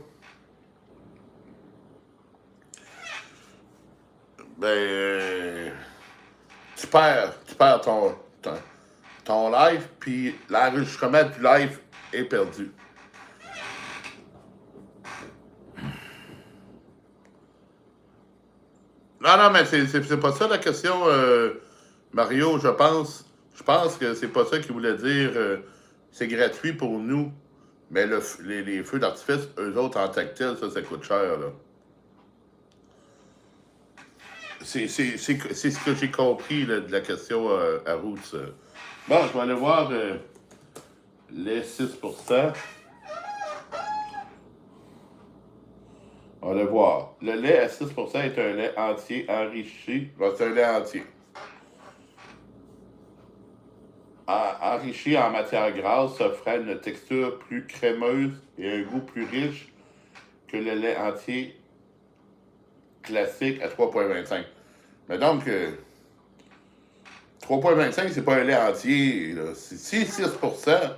Ben, tu perds ton live, puis l'enregistrement du live est perdu. Non, mais c'est pas ça la question, Mario. Je pense que c'est pas ça qu'il voulait dire. C'est gratuit pour nous, mais les feux d'artifice, eux autres, en tactile, ça coûte cher, là. C'est ce que j'ai compris là, de la question à Roots. Bon, je vais aller voir les 6%. On va le voir. Le lait à 6% est un lait entier enrichi. Ben, c'est un lait entier. Enrichi en matière grasse, offrant une texture plus crémeuse et un goût plus riche que le lait entier classique à 3,25. Mais donc, 3,25, c'est pas un lait entier. Là. Si 6%,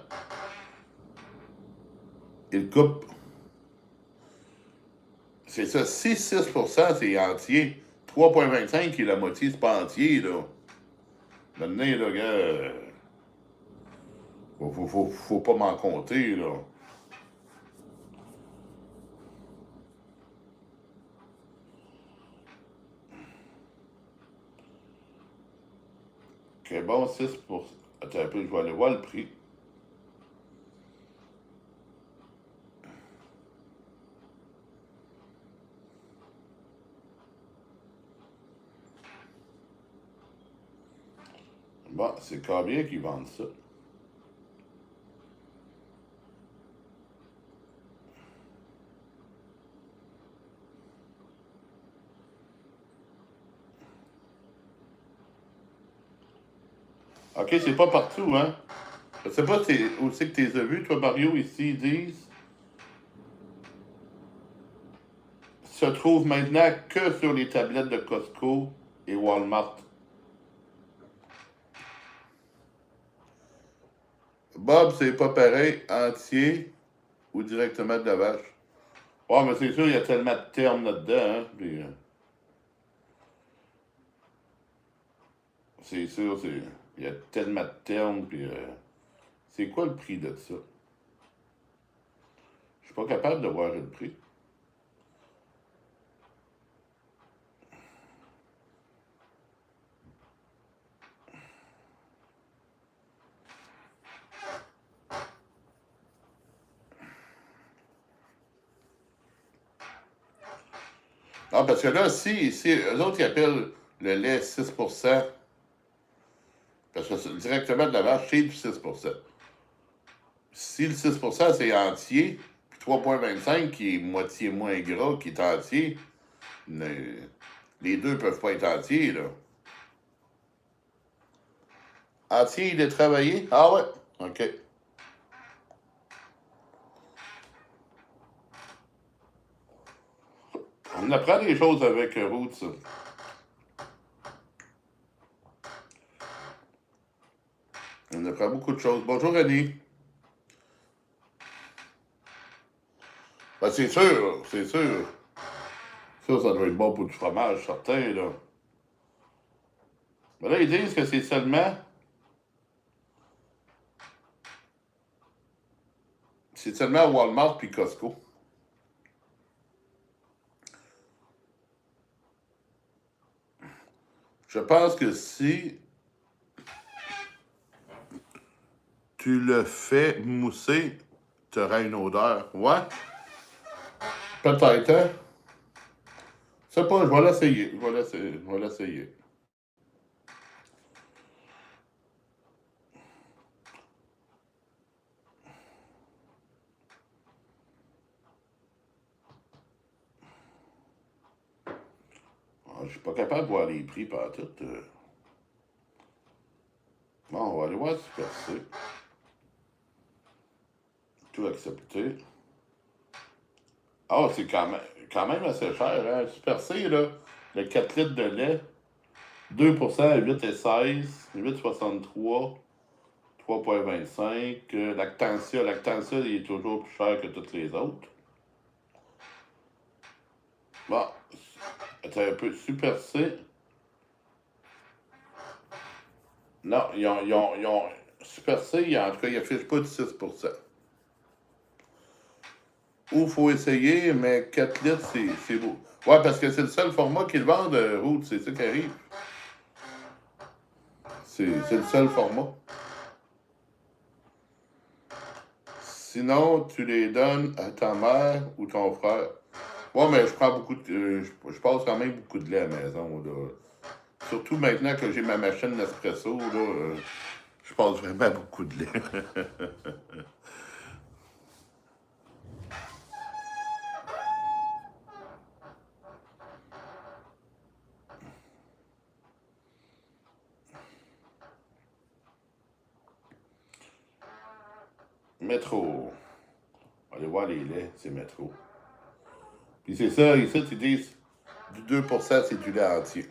il coupe. C'est ça, si 6%, c'est entier. 3,25 qui est la moitié, c'est pas entier, là. Maintenant, là, gars, faut pas m'en compter, là. Ok, bon, 6%. Attends un peu, je vais aller voir le prix. Bon, c'est combien qu'ils vendent ça? OK, c'est pas partout, hein? Je sais pas où c'est que tu les as vus, toi, Mario, ici, ils disent. Se trouve maintenant que sur les tablettes de Costco et Walmart. Bob, c'est pas pareil, entier ou directement de la vache. Ouais, mais c'est sûr, il y a tellement de termes là-dedans, hein? Puis, c'est sûr, il y a tellement de termes, puis c'est quoi le prix de ça? Je suis pas capable de voir le prix. Ah, parce que là, si eux autres, ils appellent le lait 6%, parce que c'est directement de la vache, c'est du 6%. Si le 6%, c'est entier, puis 3,25 qui est moitié moins gras, qui est entier, les deux peuvent pas être entiers, là. Entier, il est travaillé? Ah ouais? OK. On apprend des choses avec Roots. On apprend beaucoup de choses. Bonjour, Annie. Ben, c'est sûr, c'est sûr. Ça doit être bon pour du fromage, certain, là. Mais là, ils disent que c'est seulement... C'est seulement Walmart puis Costco. Je pense que si tu le fais mousser, tu auras une odeur. Ouais? Peut-être, hein? Je sais pas, je vais l'essayer. Je vais l'essayer. je suis pas capable de voir les prix par tout. Bon, on va aller voir Super C. Tout accepté. Ah, c'est quand même assez cher, hein? Super C, là, le 4 litres de lait, 2% à 8,16, 8,63, 3,25. Lactantia, il est toujours plus cher que toutes les autres. Bon, attends un peu. Super C. Non, ils ont Super C, en tout cas, ils affichent pas de 6%. Ou il faut essayer, mais 4 litres, c'est beau. Ouais, parce que c'est le seul format qu'ils vendent, Route, c'est ça qui arrive. C'est le seul format. Sinon, tu les donnes à ta mère ou ton frère. Ouais, mais je prends beaucoup de. Je passe quand même beaucoup de lait à la maison, là. Surtout maintenant que j'ai ma machine Nespresso, là, je passe vraiment beaucoup de lait. Métro. Allez voir les laits, c'est Métro. Puis c'est ça, ici, ils disent du 2%, c'est du lait entier.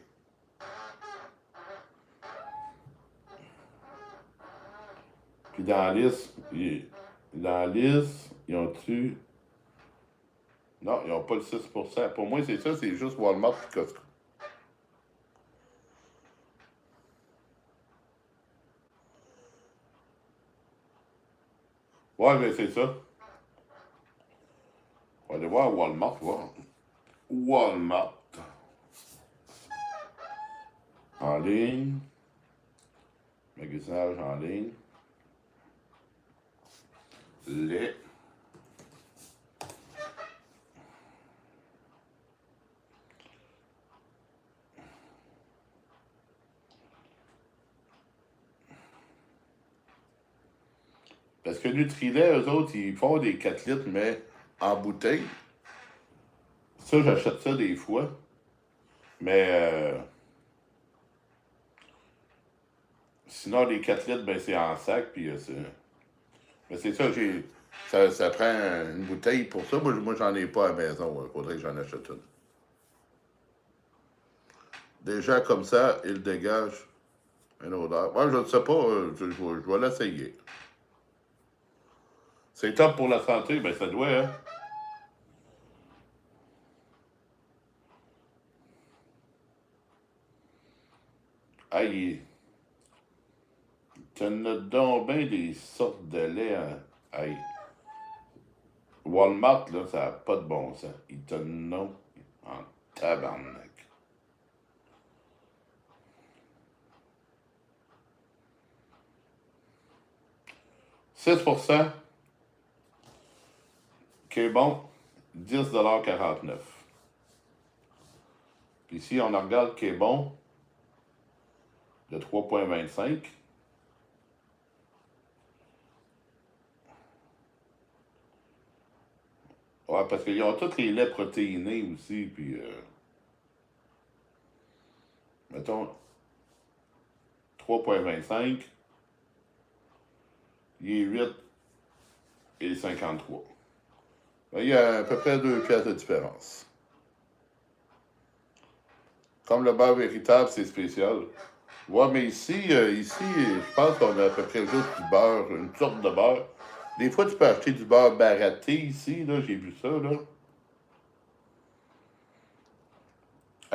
Puis dans la liste, ils ont-tu... Non, ils n'ont pas le 6%. Pour moi, c'est ça, c'est juste Walmart et Costco. Ouais, mais c'est ça. On va aller voir Walmart, voir. Walmart. En ligne. Magasinage en ligne. Lait. Parce que Nutrilait, eux autres, ils font des 4 litres, mais en bouteille. Ça, j'achète ça des fois. Mais sinon, les 4 litres, ben, c'est en sac, puis c'est... Mais c'est ça, ça prend une bouteille pour ça. Moi j'en ai pas à la maison. Il faudrait que j'en achète une. Déjà, comme ça, il dégage une odeur. Moi, je ne sais pas, je vais l'essayer. C'est top pour la santé, ben ça doit, hein? Aïe, t'en as donc bien des sortes de lait, hein? Aïe. Walmart, là, ça n'a pas de bon sens. Ils te n'ont en tabarnak. « 6%, qui est bon, 10,49 $. Puis ici, on regarde qui est bon, de 3,25 $. Ouais, parce qu'ils ont tous les laits protéinés aussi, puis... mettons, 3,25 $. Il est 8,53 $. Il y a à peu près 2 piastres de différence. Comme le beurre véritable, c'est spécial. Ouais, mais ici, je pense qu'on a à peu près juste du beurre, une sorte de beurre. Des fois, tu peux acheter du beurre baraté ici, là, j'ai vu ça, là.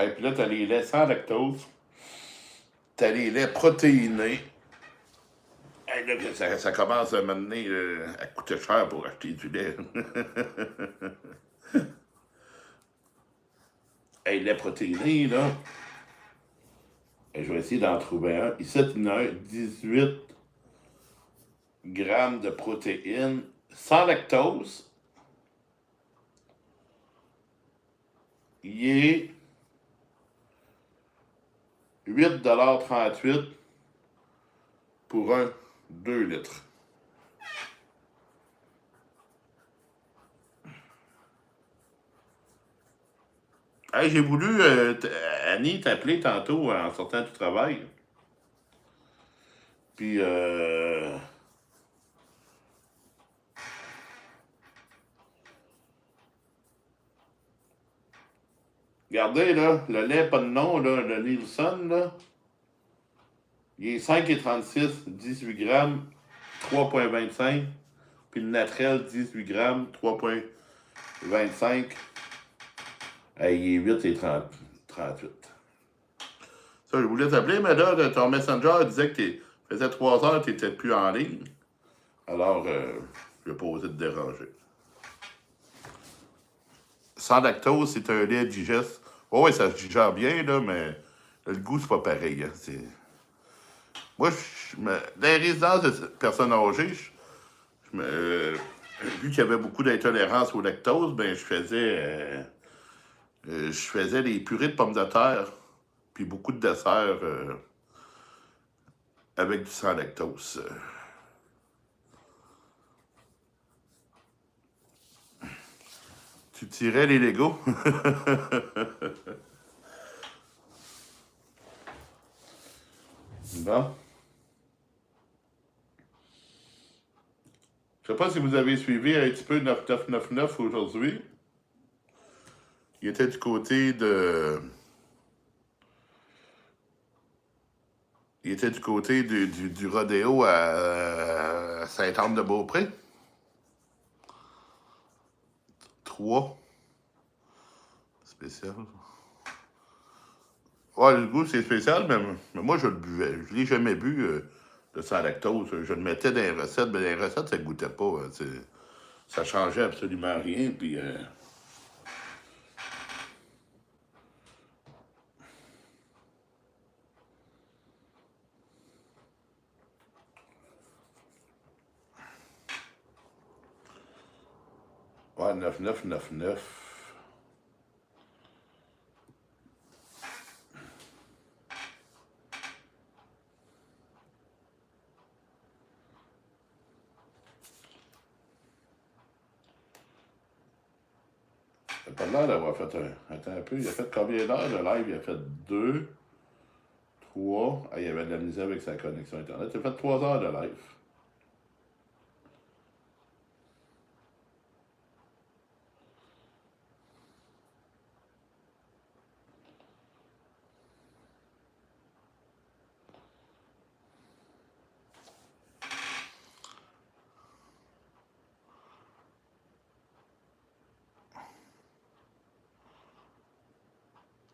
Et puis là, t'as les laits sans lactose. T'as les laits protéinés. Et là, ça commence à m'amener à coûter cher pour acheter du lait. Hey, lait protéiné, là. Et je vais essayer d'en trouver un. Ici, il y en a un, 18 grammes de protéines sans lactose. Il est 8,38 $ pour un 2 litres. Hey, j'ai voulu Annie t'a appelé tantôt en sortant du travail. Puis, regardez, là, le lait pas de nom, là, le Nielsen, là, il est 5,36, 18 grammes, 3,25. Puis le naturel, 18 grammes, 3,25. Hey, il est 8 et 38. Ça, je voulais t'appeler, mais là, ton messenger disait que faisait 3 heures que tu n'étais plus en ligne. Alors, je vais pas oser te déranger. Sans lactose, c'est un lait digeste. Oh, oui, ça se digère bien, là, mais le goût, c'est pas pareil. Hein, moi, dans les résidences de personnes âgées, vu qu'il y avait beaucoup d'intolérance au lactose, ben je faisais des purées de pommes de terre, puis beaucoup de desserts avec du sans lactose. Tu tirais les Legos? Bon. Je ne sais pas si vous avez suivi un petit peu 9999 aujourd'hui. Il était du côté de... Il était du côté du rodéo à Sainte-Anne-de-Beaupré. 3. Spécial. Ouais, le goût, c'est spécial, mais moi, je le buvais. Je ne l'ai jamais bu, le sans lactose. Je le mettais dans les recettes, mais dans les recettes, ça ne goûtait pas. Ça changeait absolument rien, puis... Ouais, 9999. Il n'a pas l'air d'avoir fait un... Attends un peu, il a fait combien d'heures de live? Il a fait 2, 3... Ah, il avait de la misère avec sa connexion Internet. Il a fait 3 heures de live.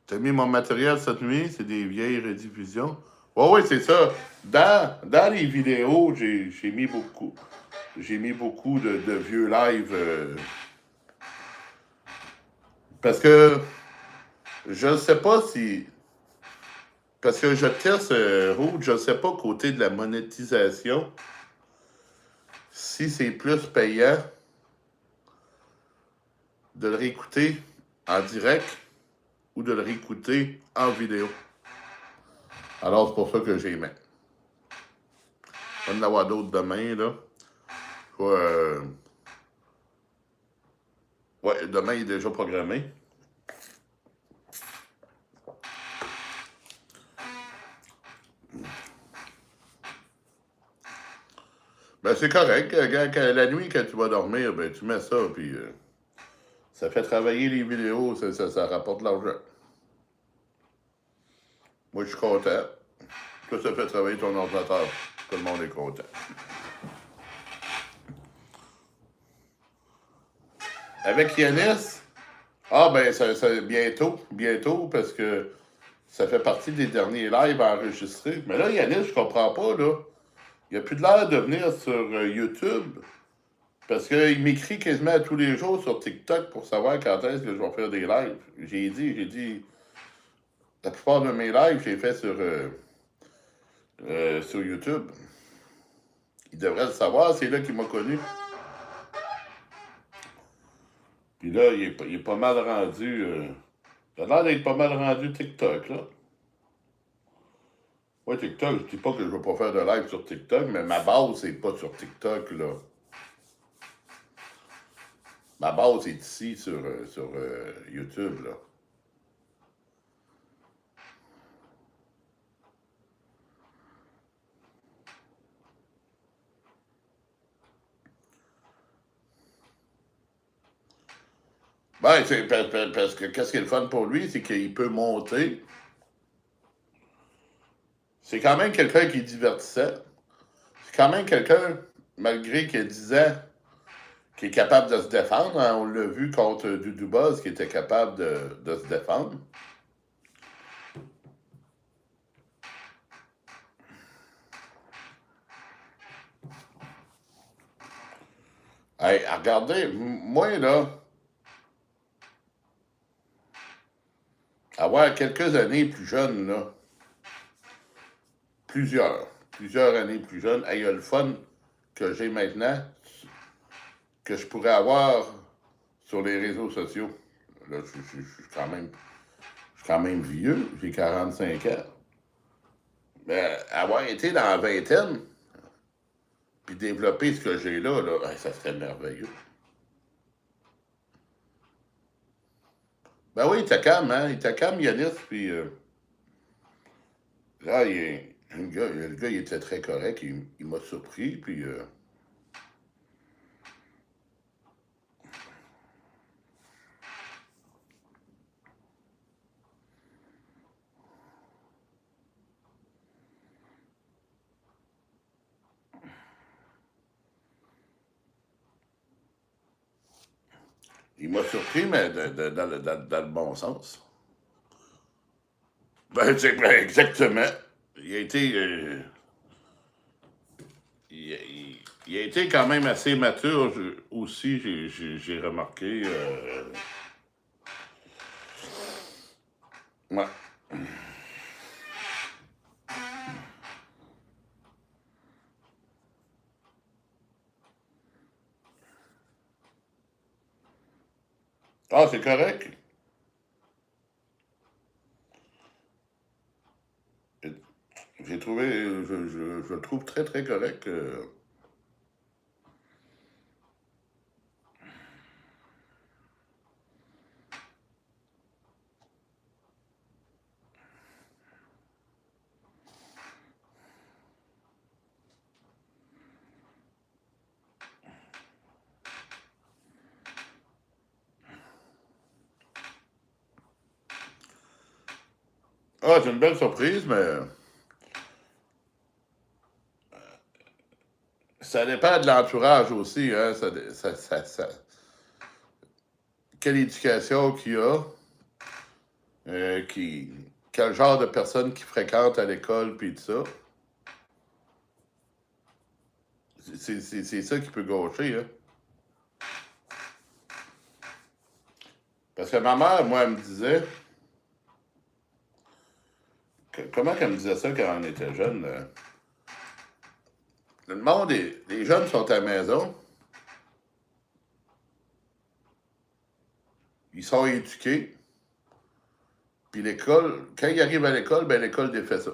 T'as mis mon matériel cette nuit, c'est des vieilles rediffusions. Oui, c'est ça. Dans les vidéos, j'ai mis beaucoup. J'ai mis beaucoup de vieux lives. Parce que je ne sais pas si... Parce que je teste Rouge, je ne sais pas côté de la monétisation, si c'est plus payant de le réécouter en direct ou de le réécouter en vidéo. Alors, c'est pour ça que j'ai mis. Il va y en avoir d'autres demain, là. Ouais, demain, il est déjà programmé. Ben, c'est correct. La nuit, quand tu vas dormir, ben, tu mets ça, puis ça fait travailler les vidéos, ça rapporte de l'argent. Moi, je suis content. Toi, ça fait travailler ton ordinateur. Tout le monde est content. Avec Yanis, ben, ça bientôt, parce que ça fait partie des derniers lives enregistrés. Mais là, Yanis, je comprends pas, là. Il n'y a plus de l'air de venir sur YouTube, parce qu'il m'écrit quasiment à tous les jours sur TikTok pour savoir quand est-ce que je vais faire des lives. J'ai dit, la plupart de mes lives, j'ai fait sur YouTube. Il devrait le savoir, c'est là qu'il m'a connu. Puis là, il est pas mal rendu... il a l'air d'être pas mal rendu TikTok, là. Ouais, TikTok, je dis pas que je vais pas faire de live sur TikTok, mais ma base, c'est pas sur TikTok, là. Ma base est ici, sur YouTube, là. Ben, parce que qu'est-ce qui est le fun pour lui, c'est qu'il peut monter. C'est quand même quelqu'un qui est divertissant. C'est quand même quelqu'un, malgré qu'il a 10 ans, qui est capable de se défendre. Hein. On l'a vu contre Doudou Buzz, qui était capable de se défendre. Hey, regardez, moi, là, avoir quelques années plus jeune, là, plusieurs années plus jeune, hey, il y a le fun que j'ai maintenant, que je pourrais avoir sur les réseaux sociaux. Là, je suis quand même vieux, j'ai 45 ans. Mais avoir été dans la vingtaine, puis développer ce que j'ai là, hey, ça serait merveilleux. Ben oui, il était calme, hein? Il était calme, Yanis, puis là, le gars, il était très correct, il m'a surpris, puis il m'a surpris, mais dans le bon sens. Ben, exactement. Il a été... il a été quand même assez mature aussi, j'ai remarqué. Ouais. Ah, c'est correct. J'ai trouvé, je le trouve très, très correct. Ah, c'est une belle surprise, mais ça dépend de l'entourage aussi. Hein? Quelle éducation qu'il a, quel genre de personnes qui fréquentent à l'école, puis tout ça. C'est ça qui peut gaucher. Hein? Parce que ma mère, moi, elle me disait... Comment qu'elle me disait ça quand on était jeune? Le monde, les jeunes sont à la maison. Ils sont éduqués. Puis l'école, quand ils arrivent à l'école, ben l'école défait ça.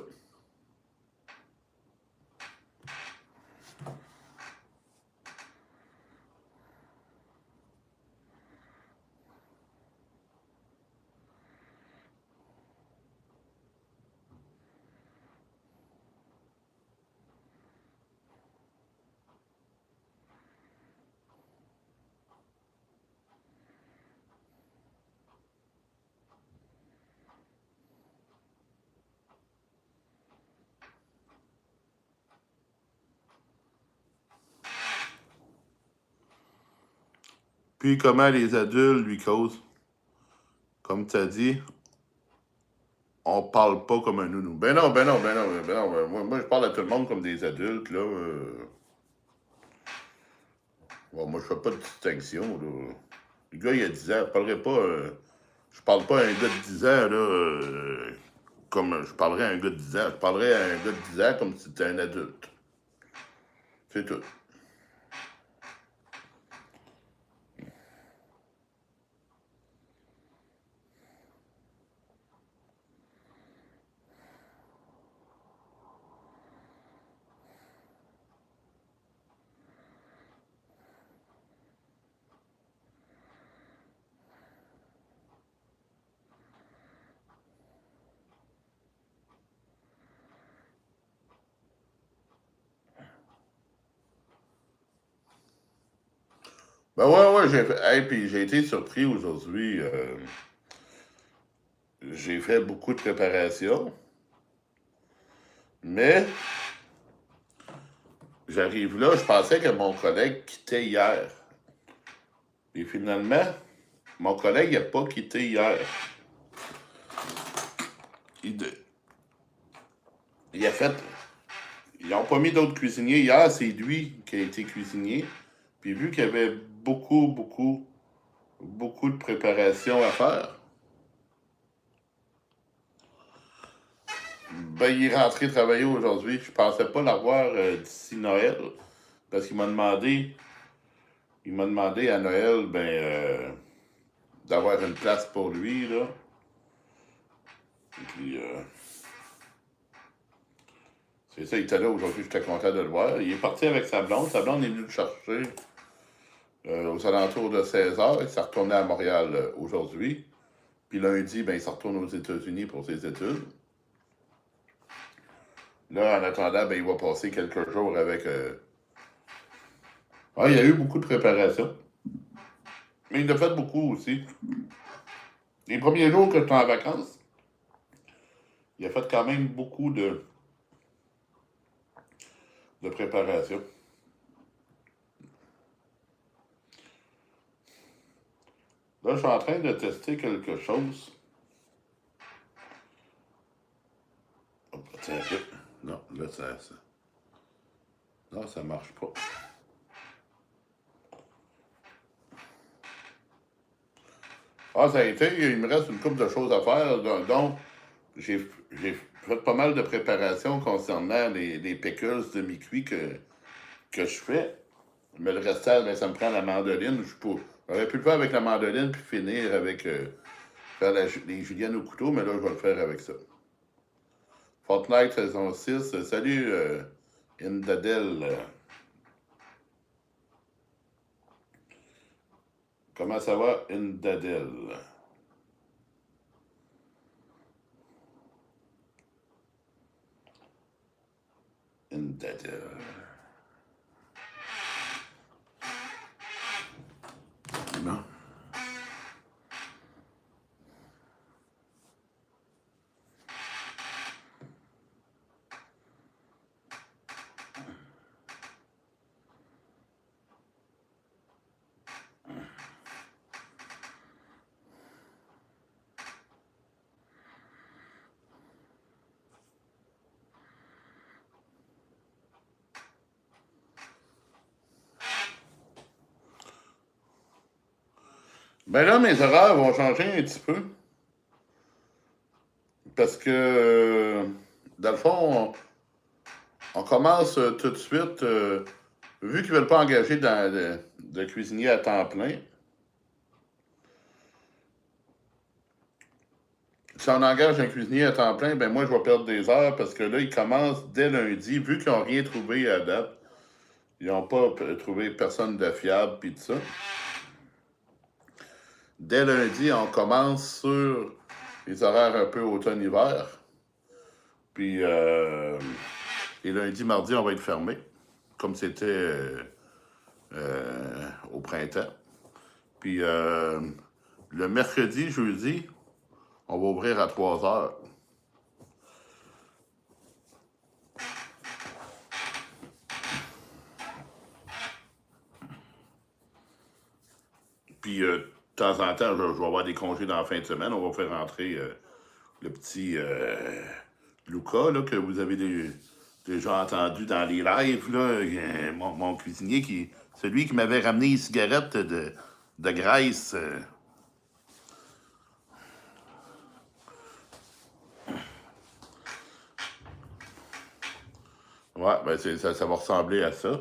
Puis comment les adultes lui causent, comme tu as dit, on parle pas comme un nounou. Ben non. Moi, je parle à tout le monde comme des adultes, là. Bon, moi, je fais pas de distinction, là. Le gars, il a 10 ans, je parle pas à un gars de 10 ans, là, comme je parlerais à un gars de 10 ans. Je parlerais à un gars de 10 ans comme si c'était un adulte. C'est tout. Ben ouais, j'ai fait. Hey, puis j'ai été surpris aujourd'hui. J'ai fait beaucoup de préparation, mais j'arrive là, je pensais que mon collègue quittait hier. Et finalement, mon collègue n'a pas quitté hier. Il a fait. Ils n'ont pas mis d'autres cuisiniers. Hier, c'est lui qui a été cuisinier. Puis vu qu'il y avait beaucoup de préparation à faire, ben il est rentré travailler aujourd'hui. Je pensais pas l'avoir d'ici Noël. Parce qu'il m'a demandé à Noël, d'avoir une place pour lui, là. Puis, c'est ça, il était là aujourd'hui, j'étais content de le voir. Il est parti avec sa blonde. Sa blonde est venue le chercher aux alentours de 16h. Il s'est retourné à Montréal aujourd'hui. Puis lundi, ben, il se retourne aux États-Unis pour ses études. Là, en attendant, ben, il va passer quelques jours avec... Ah, il y a eu beaucoup de préparation. Mais il a fait beaucoup aussi. Les premiers jours que j'étais en vacances, il a fait quand même beaucoup de préparation. Là, je suis en train de tester quelque chose. Oh, tiens, là. Non, là, ça... Non, ça marche pas. Ah, ça a été, il me reste une couple de choses à faire. Donc, j'ai fait pas mal de préparation concernant les pickles de mi-cuit que je fais. Mais le restant, ben, ça me prend la mandoline. J'aurais pu le faire avec la mandoline puis finir avec faire les juliennes au couteau, mais là, je vais le faire avec ça. Fortnite saison 6. Salut, Indadel. Comment ça va, Indadel? Indadel. Non. Ben là, mes horaires vont changer un petit peu. Parce que, dans le fond, on commence tout de suite, vu qu'ils ne veulent pas engager de cuisinier à temps plein. Si on engage un cuisinier à temps plein, ben moi, je vais perdre des heures parce que là, ils commencent dès lundi, vu qu'ils n'ont rien trouvé à date. Ils n'ont pas trouvé personne de fiable, puis tout ça. Dès lundi, on commence sur les horaires un peu automne-hiver. Puis, les lundis, mardi, on va être fermé, comme c'était au printemps. Puis, le mercredi, jeudi, on va ouvrir à 3 heures. Puis, de temps en temps, je vais avoir des congés dans la fin de semaine. On va faire rentrer le petit Luca, là, que vous avez déjà entendu dans les lives, là, mon cuisinier, celui qui m'avait ramené les cigarettes de Grèce. Ouais, ben ça va ressembler à ça.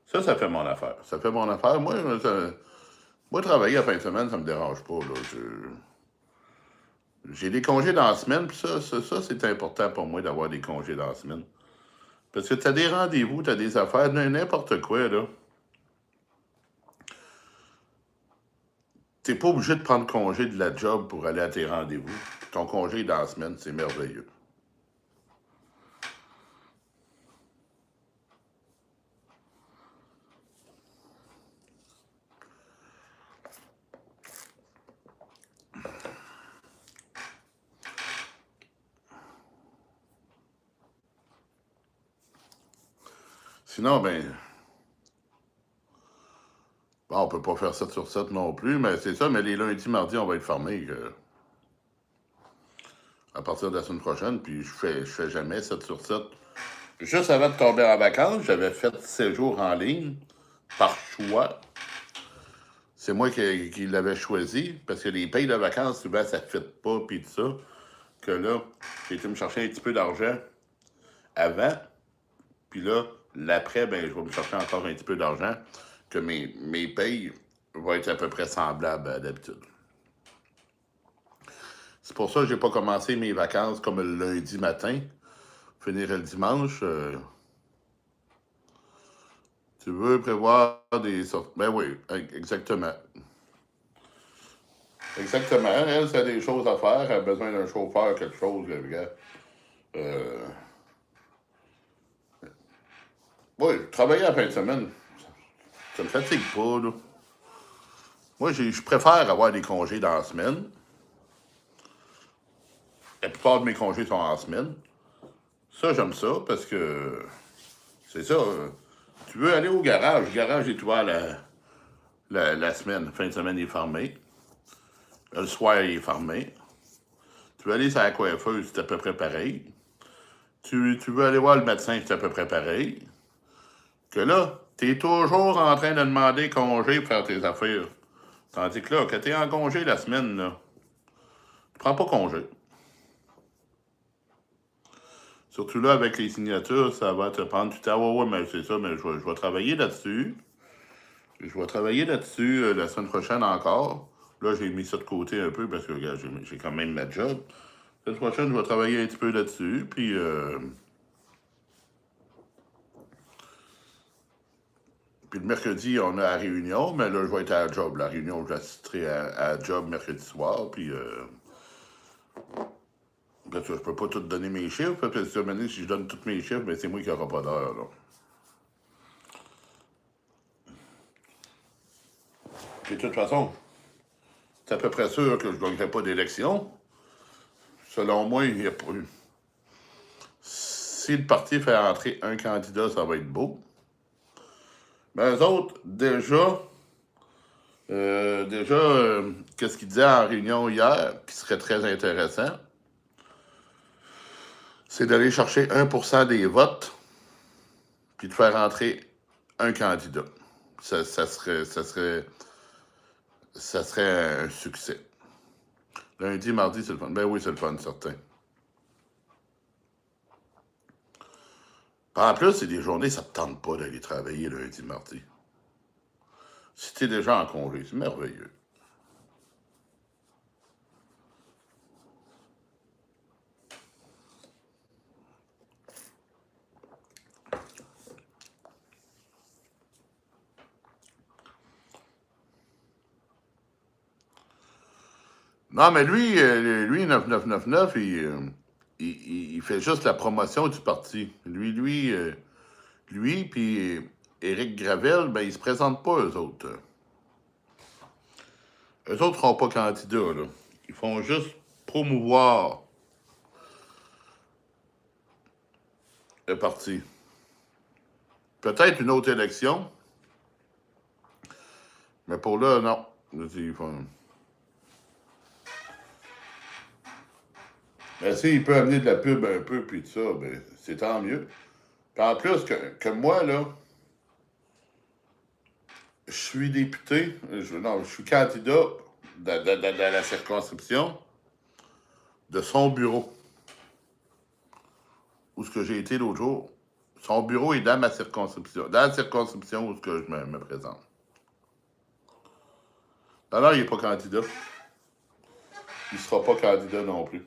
Ça fait mon affaire. Ça fait mon affaire. Moi, travailler à fin de semaine, ça me dérange pas. Là. J'ai des congés dans la semaine, puis ça c'est important pour moi d'avoir des congés dans la semaine. Parce que tu as des rendez-vous, tu as des affaires, n'importe quoi, là. T'es pas obligé de prendre congé de la job pour aller à tes rendez-vous. Ton congé dans la semaine, c'est merveilleux. Sinon, ben, bon, on peut pas faire 7 sur 7 non plus, mais c'est ça, mais les lundis, mardis, on va être fermés à partir de la semaine prochaine, puis je fais jamais 7 sur 7. Juste avant de tomber en vacances, j'avais fait 7 jours en ligne, par choix. C'est moi qui l'avais choisi, parce que les payes de vacances, souvent, ça ne fit pas, puis tout ça. Que là, j'ai été me chercher un petit peu d'argent avant, puis là, l'après, ben, je vais me chercher encore un petit peu d'argent, que mes payes vont être à peu près semblables à d'habitude. C'est pour ça que j'ai pas commencé mes vacances comme le lundi matin, finir le dimanche. Tu veux prévoir des sorties? Ben oui, exactement. Exactement. Elle, c'est des choses à faire. Elle a besoin d'un chauffeur, quelque chose. Oui, travailler à la fin de semaine, ça me fatigue pas, là. Moi, je préfère avoir des congés dans la semaine. La plupart de mes congés sont en semaine. Ça, j'aime ça, parce que c'est ça. Tu veux aller au garage. Le garage est ouvert la semaine. Fin de semaine, il est fermé. Le soir, il est fermé. Tu veux aller sur la coiffeuse, c'est à peu près pareil. Tu veux aller voir le médecin, c'est à peu près pareil. Que là, tu es toujours en train de demander congé pour faire tes affaires. Tandis que là, quand tu es en congé la semaine, là, tu prends pas congé. Surtout là, avec les signatures, ça va te prendre du temps. Ouais, mais c'est ça, mais je vais travailler là-dessus. Je vais travailler là-dessus la semaine prochaine encore. Là, j'ai mis ça de côté un peu parce que regarde, j'ai quand même ma job. La semaine prochaine, je vais travailler un petit peu là-dessus. Puis le mercredi, on a la réunion, mais là, je vais être à la job. La réunion, je l'assisterai à la job mercredi soir. Puis parce que je peux pas tout donner mes chiffres. Parce que si je donne tous mes chiffres, ben, c'est moi qui n'aura pas d'heure, là. Puis de toute façon, c'est à peu près sûr que je ne gagnerai pas d'élection. Selon moi, il n'y a pas eu. Si le parti fait entrer un candidat, ça va être beau. Mais eux autres, déjà, qu'est-ce qu'ils disaient en réunion hier, qui serait très intéressant, c'est d'aller chercher 1% des votes, puis de faire entrer un candidat. Ça serait un succès. Lundi, mardi, c'est le fun. Ben oui, c'est le fun, certain. En plus, c'est des journées, ça ne te tente pas d'aller travailler lundi, mardi. Si tu es déjà en congé, c'est merveilleux. Non, mais lui 9999, il fait juste la promotion du parti. Lui, puis Éric Gravel, ben, ils se présentent pas, eux autres. Eux autres ne seront pas candidats, là. Ils font juste promouvoir le parti. Peut-être une autre élection, mais pour là, non. Ils font... Mais s'il peut amener de la pub un peu, puis tout ça, ben, c'est tant mieux. Puis en plus, que moi, là, je suis député, je suis candidat de la circonscription de son bureau. Où ce que j'ai été l'autre jour. Son bureau est dans ma circonscription. Dans la circonscription où ce que je me présente. Alors, il n'est pas candidat. Il ne sera pas candidat non plus.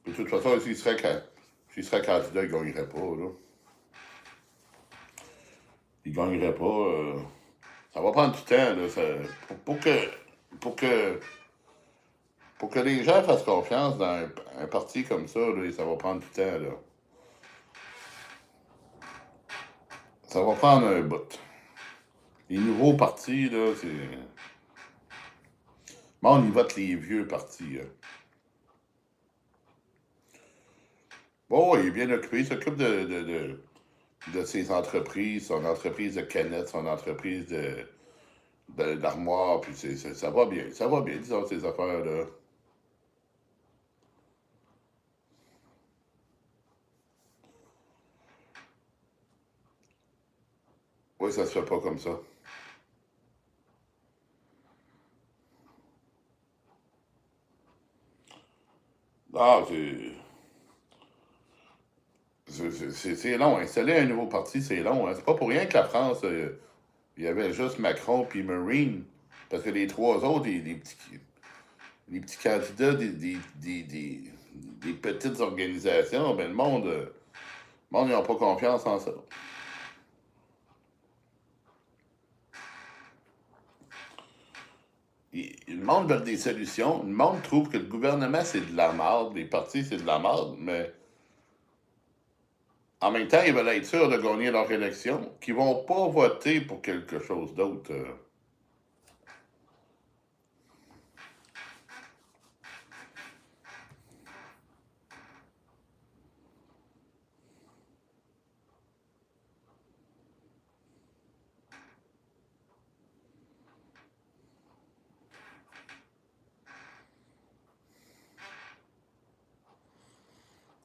De toute façon, s'il serait candidat, il ne gagnerait pas, là. Il ne gagnerait pas. Ça va prendre du temps, là. Pour que les gens fassent confiance dans un parti comme ça, là, ça va prendre du temps, là. Ça va prendre un bout. Les nouveaux partis, là, c'est... Bon, on y vote les vieux partis. Bon, il est bien occupé, il s'occupe de ses entreprises, son entreprise de canettes, son entreprise d'armoire, puis ça va bien, disons, ces affaires-là. Oui, ça se fait pas comme ça. Ah, c'est long. Installer un nouveau parti, c'est long. Hein. C'est pas pour rien que la France, il y avait juste Macron puis Marine. Parce que les trois autres, les petits candidats des petites organisations, ben le monde ils n'ont pas confiance en ça. Le monde veut des solutions. Le monde trouve que le gouvernement, c'est de la merde. Les partis, c'est de la merde. Mais en même temps, ils veulent être sûrs de gagner leur élection, qu'ils vont pas voter pour quelque chose d'autre.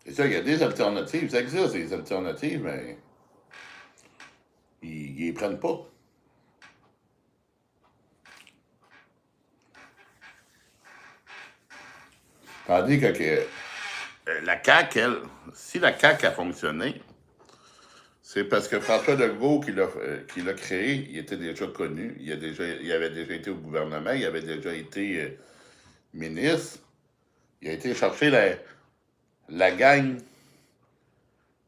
C'est ça, il y a des alternatives. Ça existe, des alternatives, mais ils les prennent pas. Tandis que la CAQ, elle, si la CAQ a fonctionné, c'est parce que François Legault qui l'a créé, il était déjà connu, il avait déjà été au gouvernement, il avait déjà été ministre, il a été chercher la gang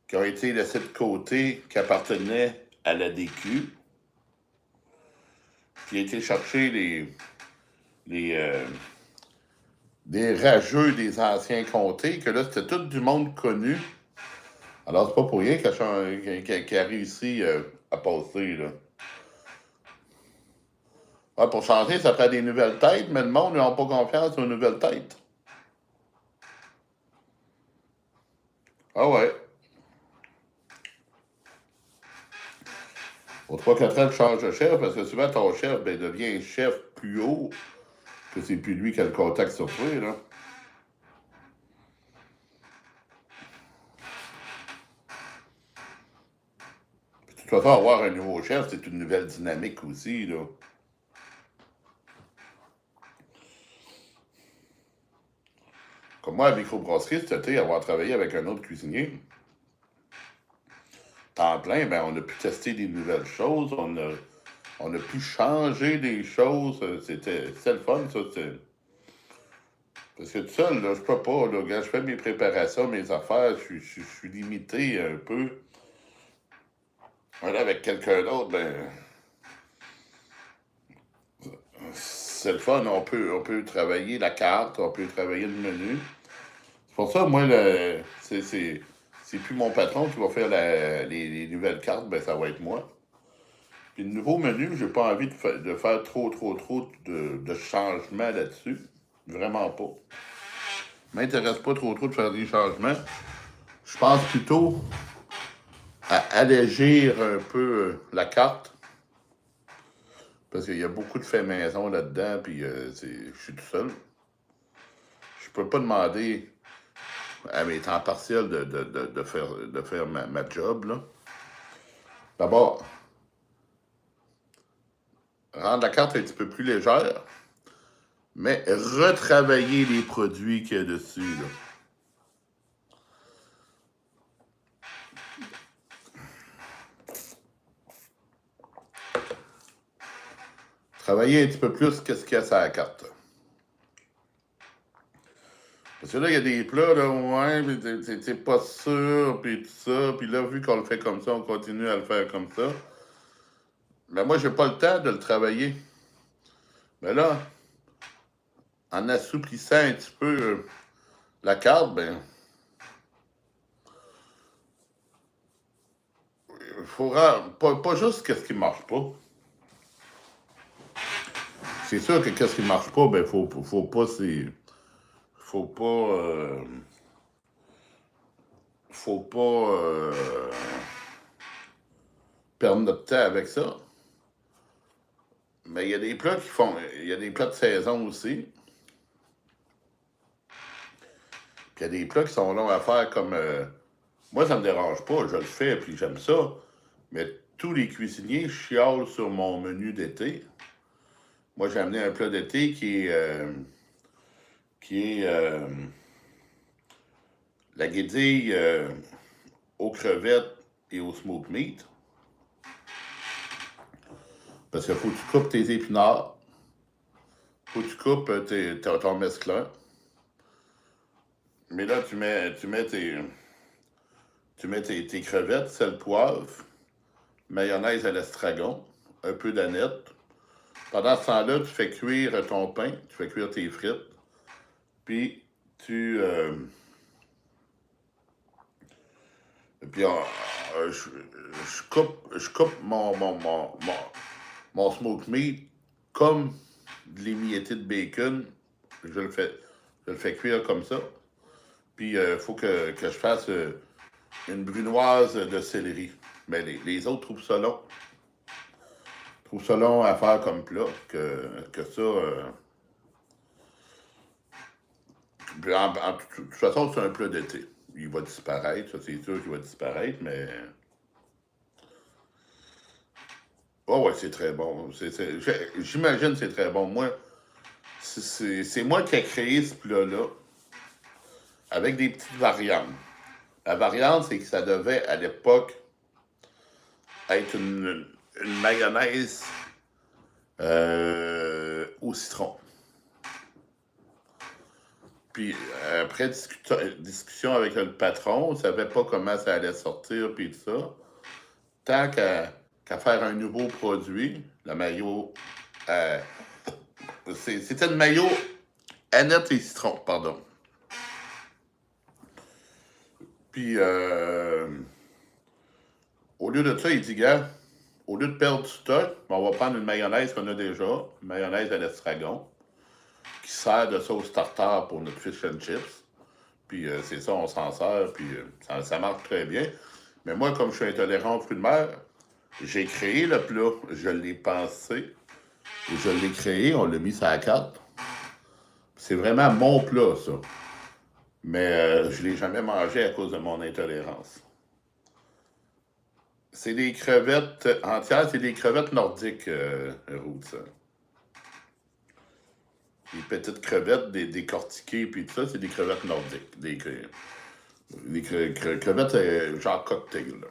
qui a été laissée de côté, qui appartenait à la DQ, puis il a été chercher des rageux des anciens comtés, que là, c'était tout du monde connu. Alors, c'est pas pour rien qu'il a réussi à passer, là. Ah, pour changer, ça prend des nouvelles têtes, mais le monde n'a pas confiance aux nouvelles têtes. Ah ouais. Aux 3-4 ans, tu changes de chef, parce que souvent, ton chef devient chef plus haut, que c'est plus lui qui a le contact sur toi, là. Puis, de toute façon, avoir un nouveau chef, c'est une nouvelle dynamique aussi, là. Comme moi, à microbrasserie, cet été, avoir travaillé avec un autre cuisinier, temps plein, ben, on a pu tester des nouvelles choses, on a pu changer des choses, c'était le fun, ça, parce que tout seul, là, je peux pas, là, quand je fais mes préparations, mes affaires, je suis limité un peu. Là, avec quelqu'un d'autre, ben, c'est le fun, on peut travailler la carte, on peut travailler le menu. C'est pour ça, moi, c'est plus mon patron qui va faire les nouvelles cartes, ben ça va être moi. Puis le nouveau menu, j'ai pas envie de faire trop de changements là-dessus. Vraiment pas. M'intéresse pas trop de faire des changements. Je pense plutôt à allégir un peu la carte. Parce qu'il y a beaucoup de faits maison là-dedans, puis je suis tout seul. Je peux pas demander à mes temps partiels de faire ma job, là. D'abord, rendre la carte un petit peu plus légère, mais retravailler les produits qu'il y a dessus, là. Travailler un petit peu plus qu'est-ce qu'il y a sur la carte. Parce que là, il y a des plats, là, ouais, mais t'es pas sûr, puis tout ça. Puis là, vu qu'on le fait comme ça, on continue à le faire comme ça. Mais moi, j'ai pas le temps de le travailler. Mais là, en assouplissant un petit peu la carte, ben, il faut pas juste qu'est-ce qui marche pas. c'est sûr que qu'est-ce qui marche pas, ben faut pas perdre notre temps avec ça. Mais il y a des plats il y a des plats de saison aussi. Puis il y a des plats qui sont longs à faire comme, moi ça me dérange pas, je le fais puis j'aime ça. Mais tous les cuisiniers chialent sur mon menu d'été. Moi j'ai amené un plat d'été qui est la guédille aux crevettes et au smoked meat. Parce qu'il faut que tu coupes tes épinards. Faut que tu coupes ton mesclun. Mais là, tu mets tes crevettes, sel, poivre, mayonnaise à l'estragon, un peu d'aneth. Pendant ce temps-là, tu fais cuire ton pain, tu fais cuire tes frites. Puis, je coupe mon smoked meat comme de l'émietté de bacon. Je le fais cuire comme ça. Puis, il faut que je fasse une brunoise de céleri. Mais les autres trouvent ça long. Trouvent ça long à faire comme plat. Que ça... de toute façon, c'est un plat d'été. Il va disparaître, ça c'est sûr qu'il va disparaître, mais... Oh ouais, c'est très bon. J'imagine que c'est très bon. Moi, c'est moi qui ai créé ce plat-là avec des petites variantes. La variante, c'est que ça devait, à l'époque, être une mayonnaise au citron. Puis, après discussion avec le patron, on ne savait pas comment ça allait sortir, puis tout ça. Tant qu'à faire un nouveau produit, le maillot... c'était le maillot aneth et citron, pardon. Puis, au lieu de ça, il dit, gars, au lieu de perdre du stock, on va prendre une mayonnaise qu'on a déjà, une mayonnaise à l'estragon, qui sert de sauce tartare pour notre fish and chips. Puis c'est ça, on s'en sert, puis ça marche très bien. Mais moi, comme je suis intolérant aux fruits de mer, j'ai créé le plat, je l'ai pensé, et je l'ai créé, on l'a mis sur la carte. C'est vraiment mon plat, ça. Mais je ne l'ai jamais mangé à cause de mon intolérance. C'est des crevettes entières, c'est des crevettes nordiques, Roots. Les petites crevettes décortiquées, puis tout ça, c'est des crevettes nordiques. Des crevettes genre cocktail. Là.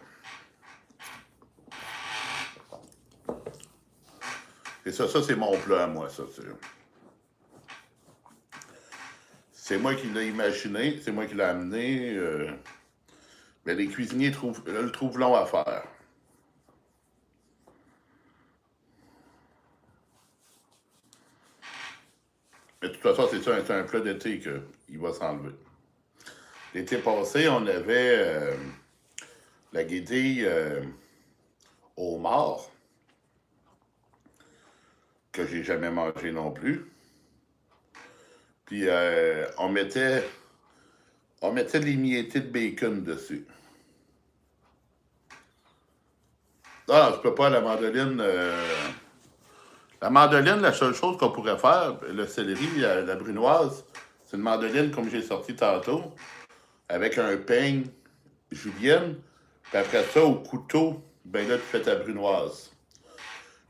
Et ça c'est mon plat à moi, ça. C'est moi qui l'ai imaginé, c'est moi qui l'ai amené. Mais les cuisiniers le trouvent long à faire. Mais de toute façon, c'est un plat d'été qu'il va s'enlever. L'été passé, on avait la guédille au mort, que j'ai jamais mangé non plus. Puis on mettait de l'émietté de bacon dessus. Ah, je peux pas, la mandoline... La mandoline, la seule chose qu'on pourrait faire, le céleri, la brunoise, c'est une mandoline comme j'ai sorti tantôt, avec un peigne julienne, puis après ça, au couteau, ben là, tu fais ta brunoise.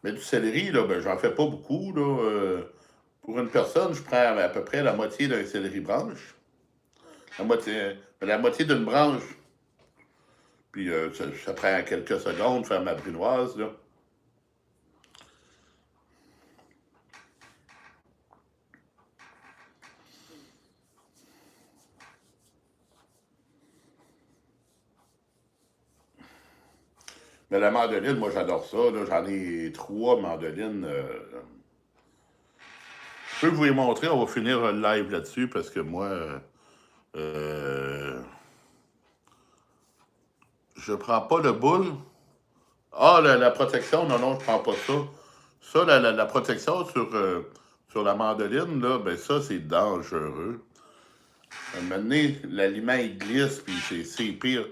Mais du céleri, là, ben j'en fais pas beaucoup, là. Pour une personne, je prends à peu près la moitié d'un céleri branche. La moitié d'une branche. Puis ça prend quelques secondes de faire ma brunoise, là. Mais la mandoline, moi, j'adore ça. Là. J'en ai 3 mandolines. Je peux vous les montrer. On va finir le live là-dessus parce que moi, je prends pas le boule. Ah, la protection, non, je prends pas ça. Ça, la protection sur sur la mandoline, là, ben ça, c'est dangereux. À un moment donné, l'aliment, il glisse, puis c'est pire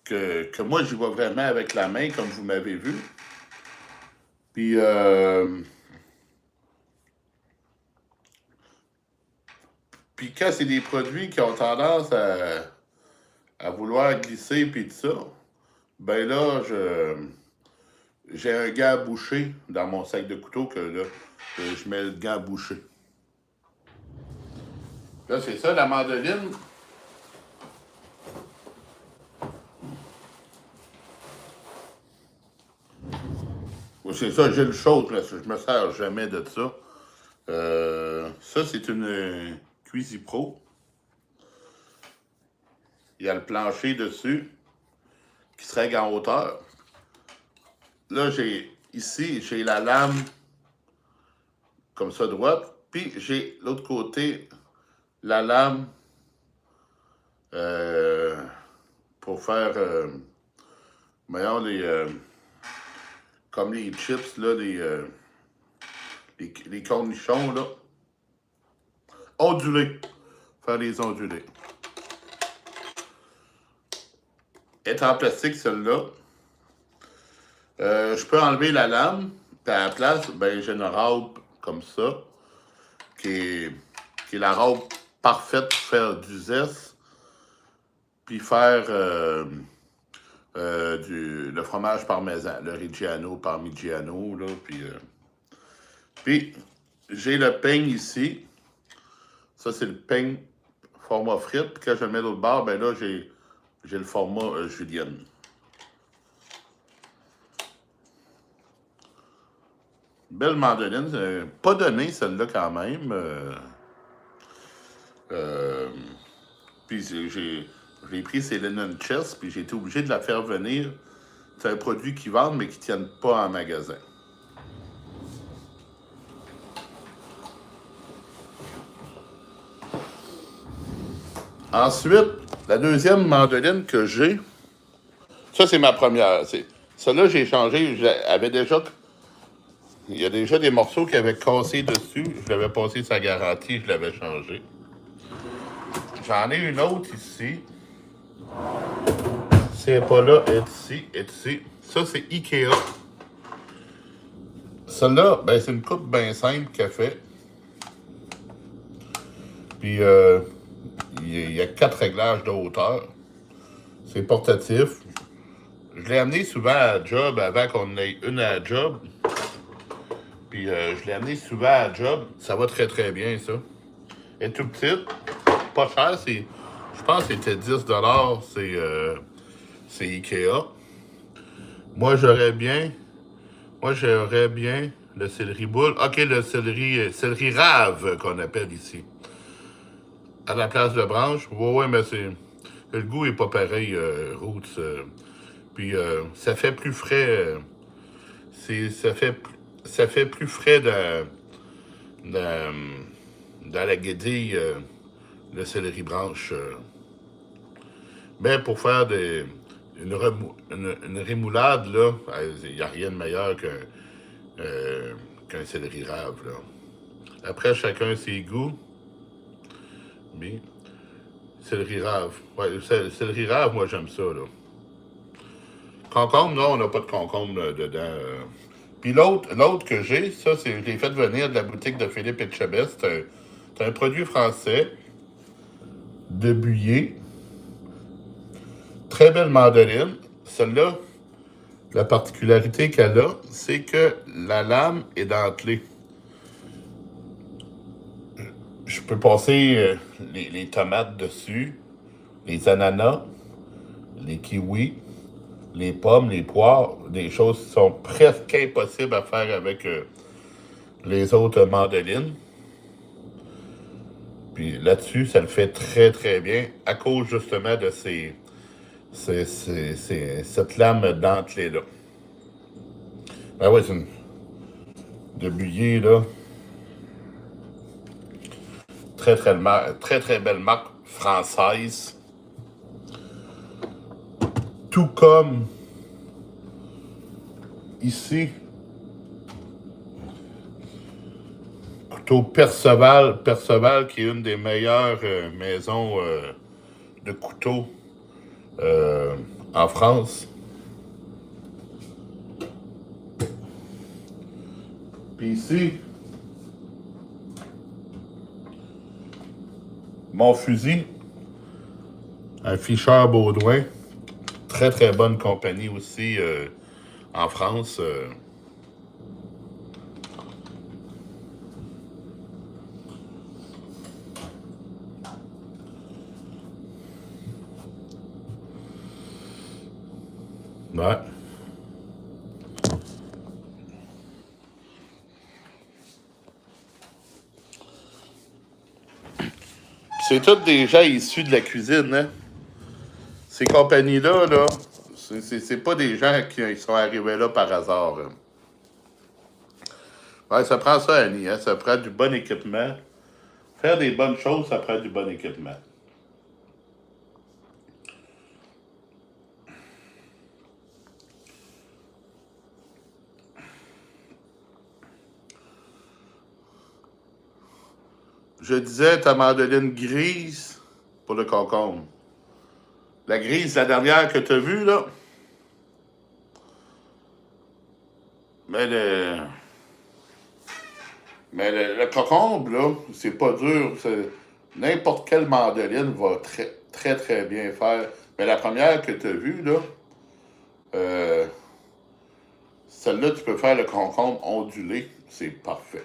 que moi, j'y vais vraiment avec la main, comme vous m'avez vu. Puis, puis quand c'est des produits qui ont tendance à vouloir glisser, puis tout ça, ben là, j'ai un gant bouché dans mon sac de couteau que là, je mets le gant bouché. Là, c'est ça, la mandoline. C'est ça, j'ai le chaud, là, je me sers jamais de ça. Ça, c'est une Cuisipro. Il y a le plancher dessus qui se règle en hauteur. Là, ici, j'ai la lame comme ça droite, puis j'ai l'autre côté la lame pour faire, voyons, comme les chips, là, les cornichons, là. Ondulés. Faire les ondulés. Elle est en plastique, celle-là. Je peux enlever la lame, puis à la place, ben, j'ai une robe comme ça, qui est la robe parfaite pour faire du zeste, puis faire le fromage parmesan, le Reggiano, Parmigiano, là, puis j'ai le peigne ici. Ça, c'est le peigne format frite. Puis quand je le mets de l'autre bord, ben là, j'ai le format julienne. Belle mandoline. Pas donnée, celle-là, quand même. Puis j'ai pris ces Linen Chess, puis j'ai été obligé de la faire venir. C'est un produit qu'ils vendent, mais qui ne tiennent pas en magasin. Ensuite, la deuxième mandoline que j'ai, ça, c'est ma première. Celle-là, j'ai changé. Il y a déjà des morceaux qui avaient cassé dessus. Je l'avais passé sa garantie, je l'avais changé. J'en ai une autre ici. C'est pas là, elle est ici. Ça, c'est Ikea. Celle-là, ben, c'est une coupe bien simple qu'elle fait. Puis, il y a 4 réglages de hauteur. C'est portatif. Je l'ai amené souvent à la job avant qu'on ait une à la job. Puis je l'ai amené souvent à la job. Ça va très très bien, ça. Elle est tout petite. Pas cher. Je pense que c'était 10$. C'est Ikea. Moi, j'aurais bien le céleri boule. OK, le céleri rave qu'on appelle ici. À la place de branche. Ouais, mais le goût est pas pareil, Roots. Puis ça fait plus frais. Ça fait plus frais dans la guédille, le céleri branche. Mais pour faire une rémoulade, là, il n'y a rien de meilleur qu'un céleri rave, là. Après, chacun ses goûts. Mais, céleri rave. Ouais, céleri rave, moi, j'aime ça, là. Concombre, non, on n'a pas de concombre dedans. Puis l'autre que j'ai, ça, je l'ai fait venir de la boutique de Philippe Etchebest. C'est un produit français de Buyer. Très belle mandoline. Celle-là, la particularité qu'elle a, c'est que la lame est dentelée. Je peux passer les tomates dessus, les ananas, les kiwis, les pommes, les poires, des choses qui sont presque impossibles à faire avec les autres mandolines. Puis là-dessus, ça le fait très, très bien à cause justement de cette lame dentelée-là. Ben oui, c'est une de Buyer, là. Très, très belle marque française. Tout comme ici, couteau Perceval. Perceval, qui est une des meilleures maisons de couteaux en France. Puis ici, mon fusil, un Fischer Baudouin. Très, très bonne compagnie aussi en France. Ouais. C'est tous des gens issus de la cuisine, hein? Ces compagnies-là, là, c'est pas des gens qui sont arrivés là par hasard. Hein. Ouais, ça prend ça, Annie, hein? Ça prend du bon équipement. Faire des bonnes choses, ça prend du bon équipement. Je disais ta mandoline grise pour le concombre. La grise, la dernière que tu as vue, là. Mais le concombre, là, c'est pas dur. N'importe quelle mandoline va très, très, très bien faire. Mais la première que tu as vue, là, celle-là, tu peux faire le concombre ondulé. C'est parfait.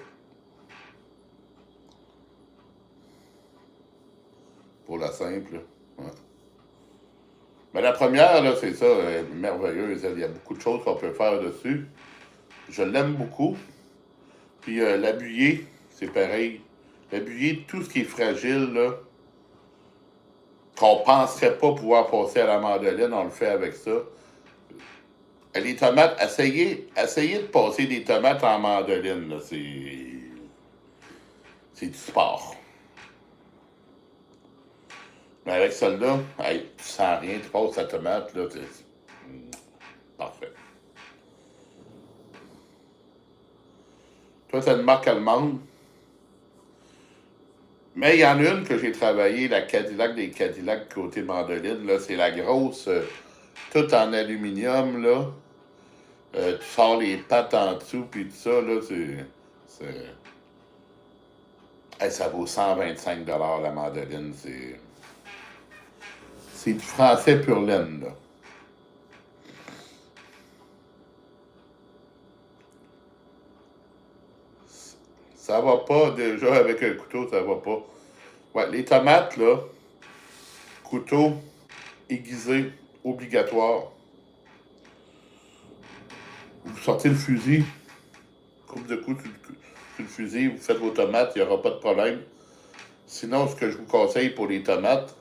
Pour la simple. Ouais. Mais la première, là, c'est ça, elle est merveilleuse. Il y a beaucoup de choses qu'on peut faire dessus. Je l'aime beaucoup. Puis l'abuyer, c'est pareil. L'abuyer, tout ce qui est fragile, là, qu'on penserait pas pouvoir passer à la mandoline, on le fait avec ça. Les tomates, essayez de passer des tomates en mandoline, là, c'est du sport. Mais avec celle-là, hey, tu sens rien, tu passes la tomate, là, parfait. Toi, c'est une marque allemande. Mais il y en a une que j'ai travaillé, la Cadillac des Cadillacs côté mandoline, là, c'est la grosse, toute en aluminium, là. Tu sors les pattes en dessous, puis tout ça, là, hey, ça vaut 125 $ la mandoline, c'est du français pur laine, là. Ça va pas, déjà, avec un couteau, ça va pas. Ouais, les tomates, là, couteau aiguisé, obligatoire. Vous sortez le fusil, coupe de coups sur le fusil, vous faites vos tomates, il n'y aura pas de problème. Sinon, ce que je vous conseille pour les tomates,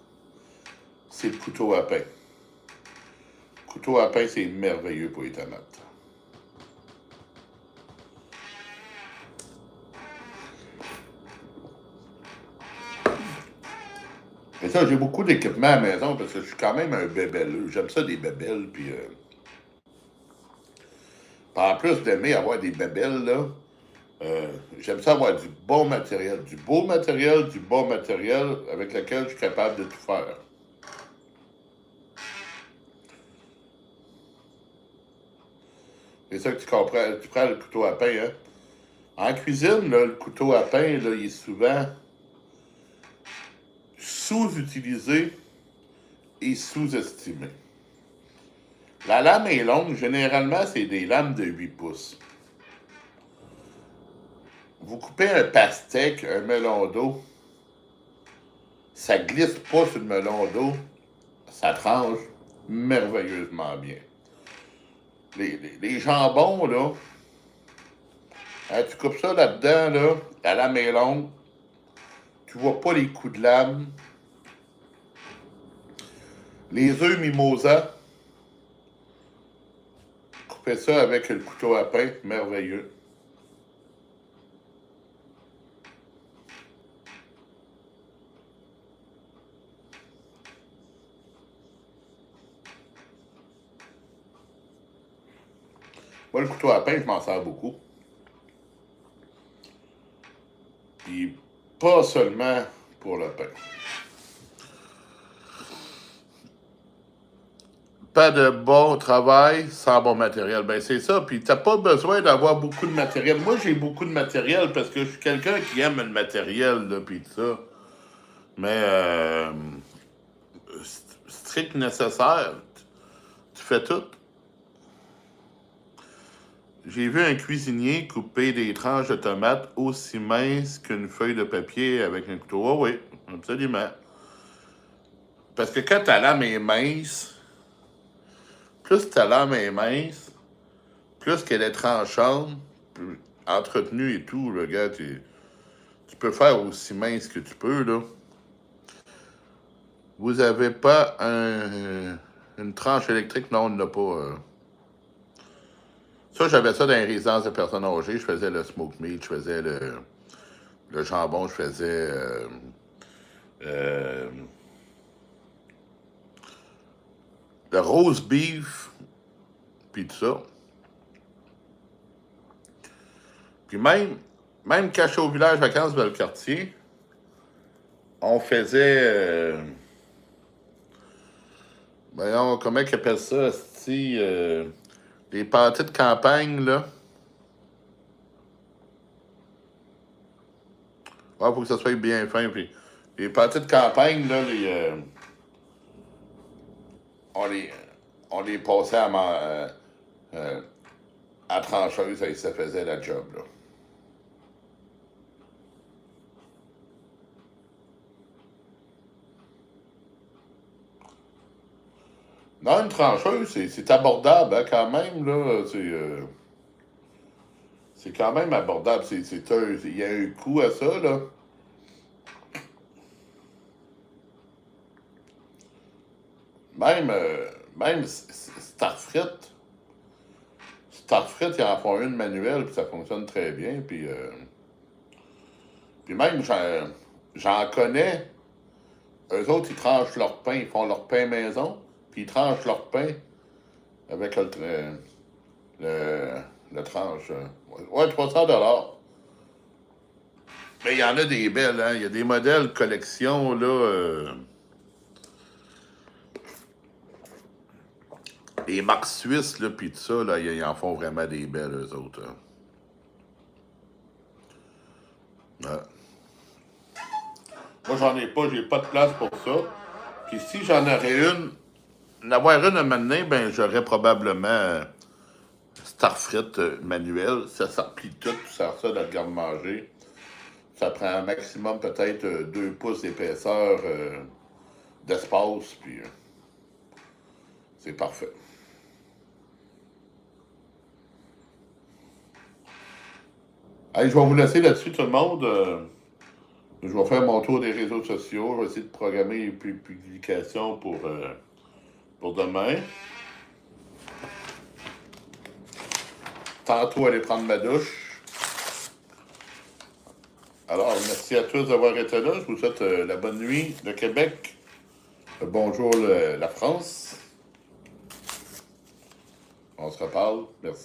c'est le couteau à pain. Le couteau à pain, c'est merveilleux pour les tomates. Et ça, j'ai beaucoup d'équipements à la maison parce que je suis quand même un bébelleux. J'aime ça des bébelles, puis en plus d'aimer avoir des bébelles, là, j'aime ça avoir du bon matériel. Du beau matériel, du bon matériel avec lequel je suis capable de tout faire. C'est ça que tu comprends. Tu prends le couteau à pain, hein? En cuisine, là, le couteau à pain, là, il est souvent sous-utilisé et sous-estimé. La lame est longue. Généralement, c'est des lames de 8 pouces. Vous coupez un pastèque, un melon d'eau, ça glisse pas sur le melon d'eau, ça tranche merveilleusement bien. Les jambons, là, hein, tu coupes ça là-dedans, là, la lame est longue, tu vois pas les coups de lame. Les œufs mimosa, coupez ça avec le couteau à pain, merveilleux. Moi, le couteau à pain, je m'en sers beaucoup. pas seulement pour le pain. Pas de bon travail sans bon matériel. Ben, c'est ça. Puis, t'as pas besoin d'avoir beaucoup de matériel. Moi, j'ai beaucoup de matériel parce que je suis quelqu'un qui aime le matériel, là, puis tout ça. Mais, strict nécessaire. Tu fais tout. J'ai vu un cuisinier couper des tranches de tomates aussi minces qu'une feuille de papier avec un couteau. Oh oui, absolument. Parce que quand ta lame est mince, plus ta lame est mince, plus qu'elle est tranchante, plus entretenue et tout, le gars, tu peux faire aussi mince que tu peux, là. Vous avez pas une tranche électrique? Non, on n'a pas. Ça, j'avais ça dans les résidences de personnes âgées. Je faisais le smoke meat, je faisais le jambon, je faisais le roast beef, puis tout ça. Puis même quand je suis au village vacances de le quartier, on faisait... voyons, comment ils appellent ça, les pâtés de campagne, là. Ouais, faut que ça soit bien fin. Puis les pâtés de campagne, là, on les passait à trancheuse et ça faisait la job, là. Non, une trancheuse, c'est abordable, hein, quand même, là. C'est quand même abordable. Il y a un coût à ça, là. Même Starfrit, ils en font une manuelle, puis ça fonctionne très bien. Puis même, j'en connais. Eux autres, ils tranchent leur pain, ils font leur pain maison, puis ils tranchent leur pain avec le tranche. Ouais, 300$. Mais il y en a des belles, hein. Il y a des modèles collection, là. Les marques suisses, là, pis tout ça, là, ils en font vraiment des belles, eux autres. Hein. Ouais. Moi, j'en ai pas, j'ai pas de place pour ça. Puis si j'en aurais avoir une à m'amener, ben, j'aurais probablement Starfrit manuel. Ça replie tout, tu sers ça dans le garde-manger. Ça prend un maximum peut-être 2 pouces d'épaisseur d'espace, puis c'est parfait. Allez, je vais vous laisser là-dessus, tout le monde. Je vais faire mon tour des réseaux sociaux. Je vais essayer de programmer une publication pour demain. Tantôt, aller prendre ma douche. Alors, merci à tous d'avoir été là. Je vous souhaite la bonne nuit, le Québec. Bonjour, la France. On se reparle. Merci.